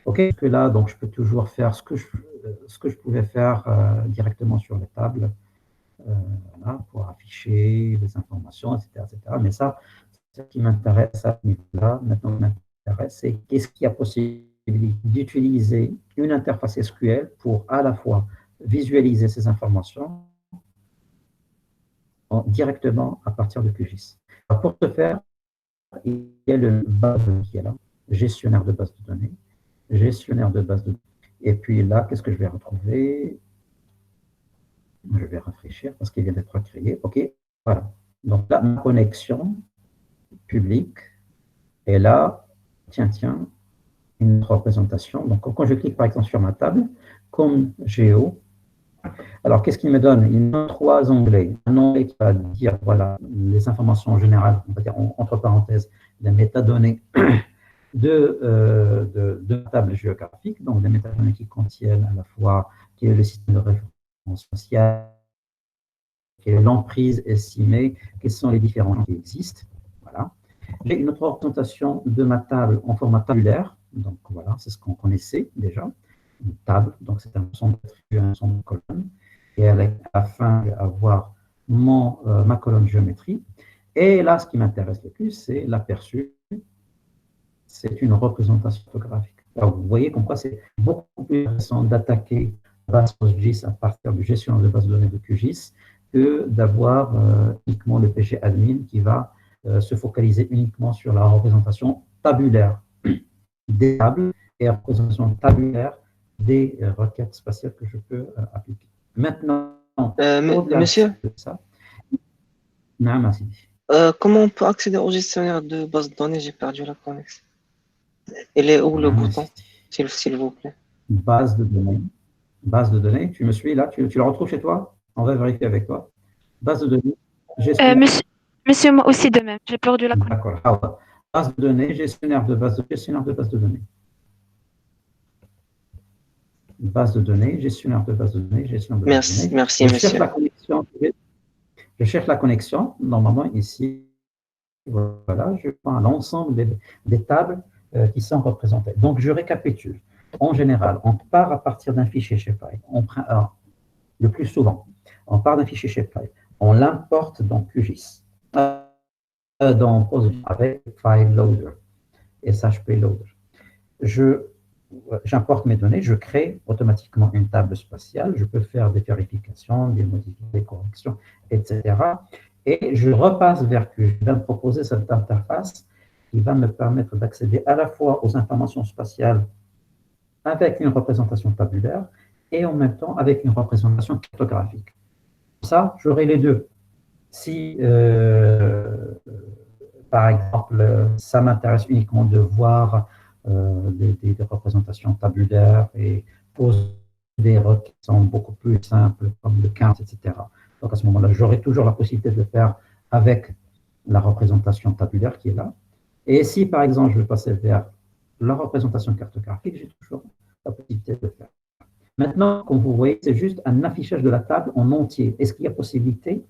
OK, que là, donc, je peux toujours faire ce que je pouvais faire directement sur la table, voilà, pour afficher les informations, etc., etc. Mais ça, ce qui m'intéresse à ce niveau-là, maintenant, ce qui m'intéresse, c'est qu'est-ce qu'il y a possibilité d'utiliser une interface SQL pour à la fois visualiser ces informations directement à partir de QGIS. Alors, pour ce faire, il y a le base qui est là, gestionnaire de base de données, gestionnaire de base de données. Et puis là, qu'est-ce que je vais retrouver? Je vais rafraîchir parce qu'il vient d'être créé. OK, voilà. Donc là, ma connexion publique est là, tiens, une représentation. Donc quand je clique par exemple sur ma table, comme Géo, alors qu'est-ce qu'il me donne? Il me donne 3 onglets. Un onglet qui va dire, voilà, les informations générales, on va dire entre parenthèses, les métadonnées de la table géographique, donc des métadonnées qui contiennent à la fois quel est le système de référence spatiale, quelle est l'emprise estimée, quels sont les différents gens qui existent. Voilà. J'ai une autre représentation de ma table en format tabulaire, donc voilà, c'est ce qu'on connaissait déjà, une table, donc c'est un ensemble d'attributs, un ensemble de colonnes, et à la fin, je vais avoir ma colonne géométrie. Et là, ce qui m'intéresse le plus, c'est l'aperçu. C'est une représentation photographique. Alors, vous voyez comme quoi c'est beaucoup plus intéressant d'attaquer la base PostGIS à partir du gestionnaire de base de données de QGIS que d'avoir uniquement le PG admin qui va se focaliser uniquement sur la représentation tabulaire des tables et la représentation tabulaire des requêtes spatiales que je peux appliquer. Maintenant, monsieur, ça, comment on peut accéder au gestionnaire de base de données? J'ai perdu la connexion. Il est où le bouton, s'il vous plaît? Base de données. Base de données, tu me suis là, tu la retrouves chez toi? On va vérifier avec toi. Base de données. Monsieur, moi aussi de même, j'ai perdu la connexion. D'accord. Alors, base de données, gestionnaire de base de données. Base de données, gestionnaire de base de données, gestionnaire de base de données. Merci, monsieur. Je cherche la connexion, normalement ici, voilà, je prends l'ensemble des tables qui sont représentées. Donc, je récapitule. En général, on part à partir d'un fichier shapefile. Le plus souvent, on part d'un fichier shapefile. On l'importe dans QGIS. dans PostGIS avec File Loader et SHP Loader. J'importe mes données, je crée automatiquement une table spatiale, je peux faire des vérifications, des modifications, des corrections, etc. Et je repasse vers Q. Je vais me proposer cette interface qui va me permettre d'accéder à la fois aux informations spatiales avec une représentation tabulaire et en même temps avec une représentation cartographique. Ça, j'aurai les deux. Si, par exemple, ça m'intéresse uniquement de voir des représentations tabulaires et poser des requêtes qui sont beaucoup plus simples, comme le count, etc. Donc, à ce moment-là, j'aurai toujours la possibilité de le faire avec la représentation tabulaire qui est là. Et si, par exemple, je veux passer vers la représentation cartographique, j'ai toujours la possibilité de le faire. Maintenant, comme vous voyez, c'est juste un affichage de la table en entier. Est-ce qu'il y a possibilité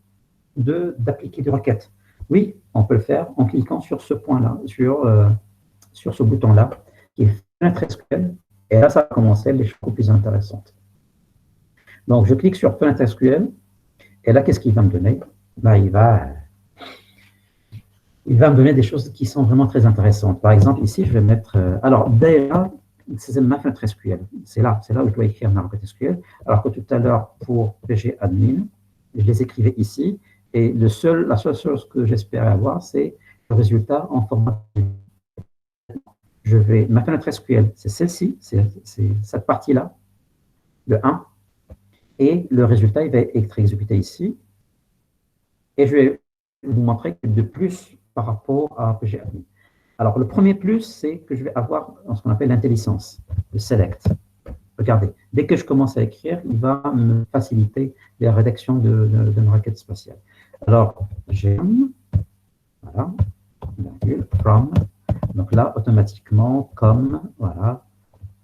d'appliquer des requêtes? Oui, on peut le faire en cliquant sur ce point-là, sur ce bouton-là, qui est Fenêtre SQL. Et là, ça va commencer les choses beaucoup plus intéressantes. Donc, je clique sur Fenêtre SQL. Et là, qu'est-ce qu'il va me donner? Là, il va me donner des choses qui sont vraiment très intéressantes. Par exemple, ici, je vais mettre... alors, déjà, c'est ma fenêtre SQL. C'est là où je dois écrire ma requête SQL. Alors que tout à l'heure, pour PG Admin, je les écrivais ici. Et la seule chose que j'espérais avoir, c'est le résultat en format. Ma fenêtre SQL, c'est celle-ci, c'est cette partie-là, le 1. Et le résultat, il va être exécuté ici. Et je vais vous montrer de plus par rapport à PGAdmin. Alors, le premier plus, c'est que je vais avoir ce qu'on appelle l'intelligence, le select. Regardez, dès que je commence à écrire, il va me faciliter la rédaction de ma requête spatiale. Alors, j'aime, voilà, virgule, from. Donc là, automatiquement, comme, voilà,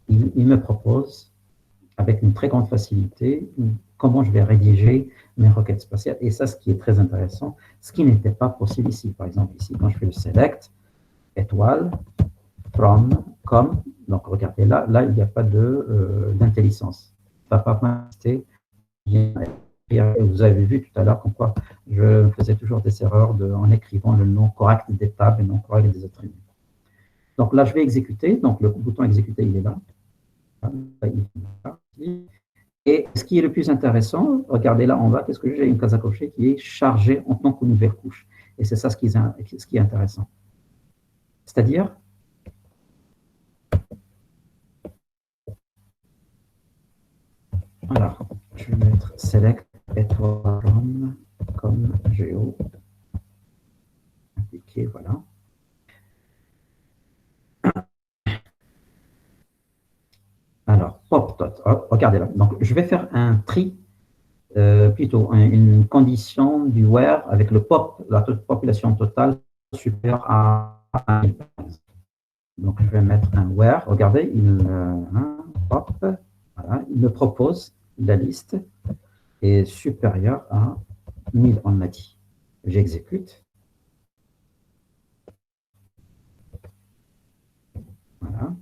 il me propose avec une très grande facilité comment je vais rédiger mes requêtes spatiales. Et ça, ce qui est très intéressant, ce qui n'était pas possible ici. Par exemple, ici, quand je fais le select, étoile, from, comme, donc regardez, là il n'y a pas d'intelligence. Ça ne va pas m'insister. Vous avez vu tout à l'heure pourquoi je faisais toujours des erreurs en écrivant le nom correct des tables et non correct des attributs. Donc là, je vais exécuter. Donc le bouton exécuter, il est là. Et ce qui est le plus intéressant, regardez là en bas, qu'est-ce que j'ai? Une case à cocher qui est chargée en tant que nouvelle couche. Et c'est ça ce qui est intéressant. C'est-à-dire, alors, je vais mettre select étoile comme géo. Appliquer, voilà. Alors, pop dot. Oh, regardez là. Donc, je vais faire un tri, plutôt une condition du where avec le pop, la population totale supérieure à 1000. Donc, je vais mettre un where. Regardez, pop, voilà, il me propose la liste est supérieure à 1000, on l'a dit. J'exécute. Voilà.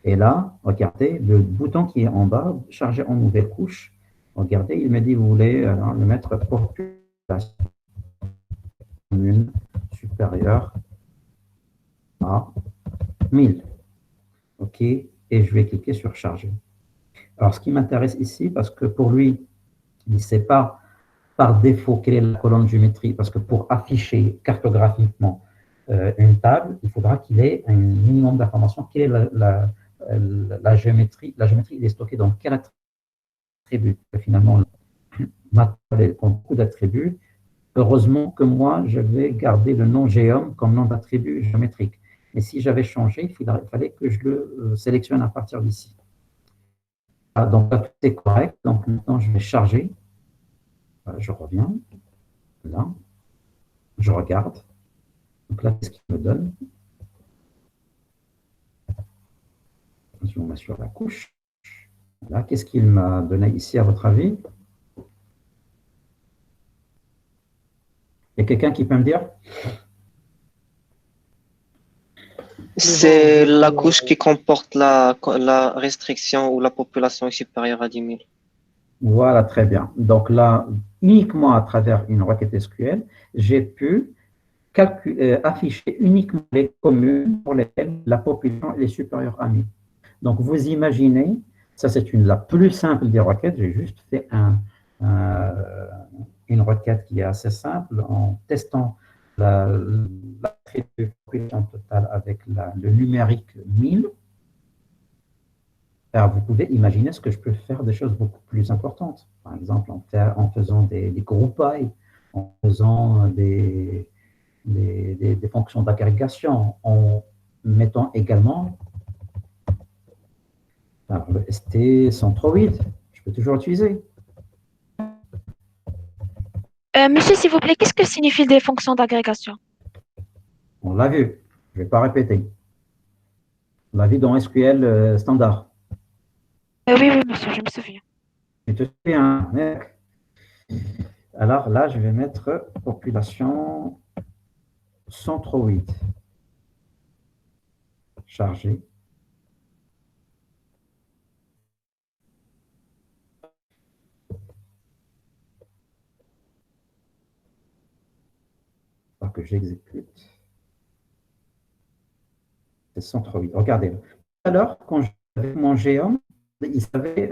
Et là, regardez, le bouton qui est en bas, chargé en nouvelle couche, regardez, il me dit, vous voulez le mettre population commune supérieure à 1000. OK, et je vais cliquer sur charger. Alors, ce qui m'intéresse ici, parce que pour lui, il ne sait pas par défaut quelle est la colonne géométrie, parce que pour afficher cartographiquement une table, il faudra qu'il ait un minimum d'informations. Quelle est la géométrie? La géométrie, il est stocké dans quel attribut? Finalement, ma table compte beaucoup d'attributs. Heureusement que moi, je vais garder le nom géom comme nom d'attribut géométrique. Mais si j'avais changé, il fallait que je le sélectionne à partir d'ici. Donc là, tout est correct. Donc maintenant, je vais charger. Je reviens. Là. Je regarde. Donc là, qu'est-ce qu'il me donne? Je me mets sur la couche. Voilà. Qu'est-ce qu'il m'a donné ici, à votre avis? Il y a quelqu'un qui peut me dire? C'est la couche qui comporte la restriction où la population est supérieure à 10 000. Voilà, très bien. Donc là, uniquement à travers une requête SQL, j'ai pu afficher uniquement les communes pour lesquelles la population est supérieure à 1000. Donc, vous imaginez, ça c'est la plus simple des requêtes, j'ai juste fait une requête qui est assez simple en testant la population totale avec le numérique 1000. Alors, vous pouvez imaginer ce que je peux faire des choses beaucoup plus importantes. Par exemple, en faisant des groupailles, en faisant des fonctions d'agrégation, en mettant également le ST centroid. Je peux toujours l'utiliser. Monsieur, s'il vous plaît, qu'est-ce que signifient des fonctions d'agrégation? On l'a vu, je ne vais pas répéter. On l'a vu dans SQL standard. Oui, oui, monsieur, je me souviens. Tu te souviens, mec. Alors là, je vais mettre population centroid. Chargé. Alors que j'exécute. C'est centroid. Regardez. Alors, quand j'avais mon géome, il savait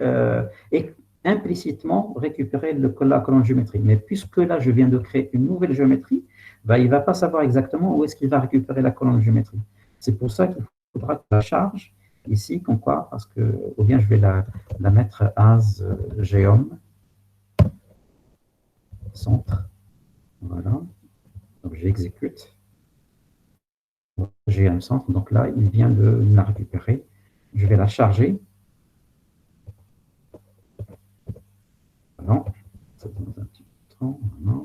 implicitement récupérer la colonne géométrie. Mais puisque là, je viens de créer une nouvelle géométrie, il ne va pas savoir exactement où est-ce qu'il va récupérer la colonne géométrie. C'est pour ça qu'il faudra que la charge ici, comme quoi, parce que, ou bien je vais la mettre as géome, centre, voilà. Donc j'exécute. J'ai un centre, donc là, il vient de la récupérer. Je vais la charger. Voilà. Ça donne un petit temps. Voilà.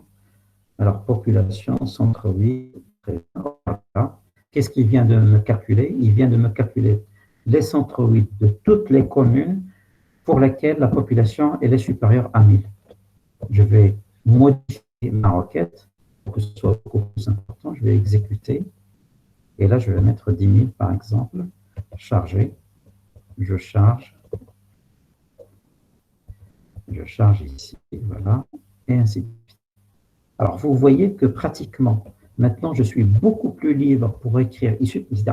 Alors, population, centre, oui. Voilà. Qu'est-ce qu'il vient de me calculer? Il vient de me calculer les centres 8 de toutes les communes pour lesquelles la population elle est supérieure à 1000. Je vais modifier ma requête pour que ce soit beaucoup plus important. Je vais exécuter. Et là, je vais mettre 10 000, par exemple. Charger. Je charge. Je charge ici. Voilà. Et ainsi de suite. Alors, vous voyez que pratiquement, maintenant, je suis beaucoup plus libre pour écrire.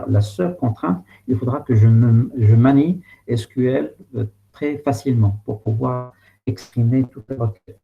La seule contrainte, il faudra que je manie SQL très facilement pour pouvoir exprimer toutes les requêtes.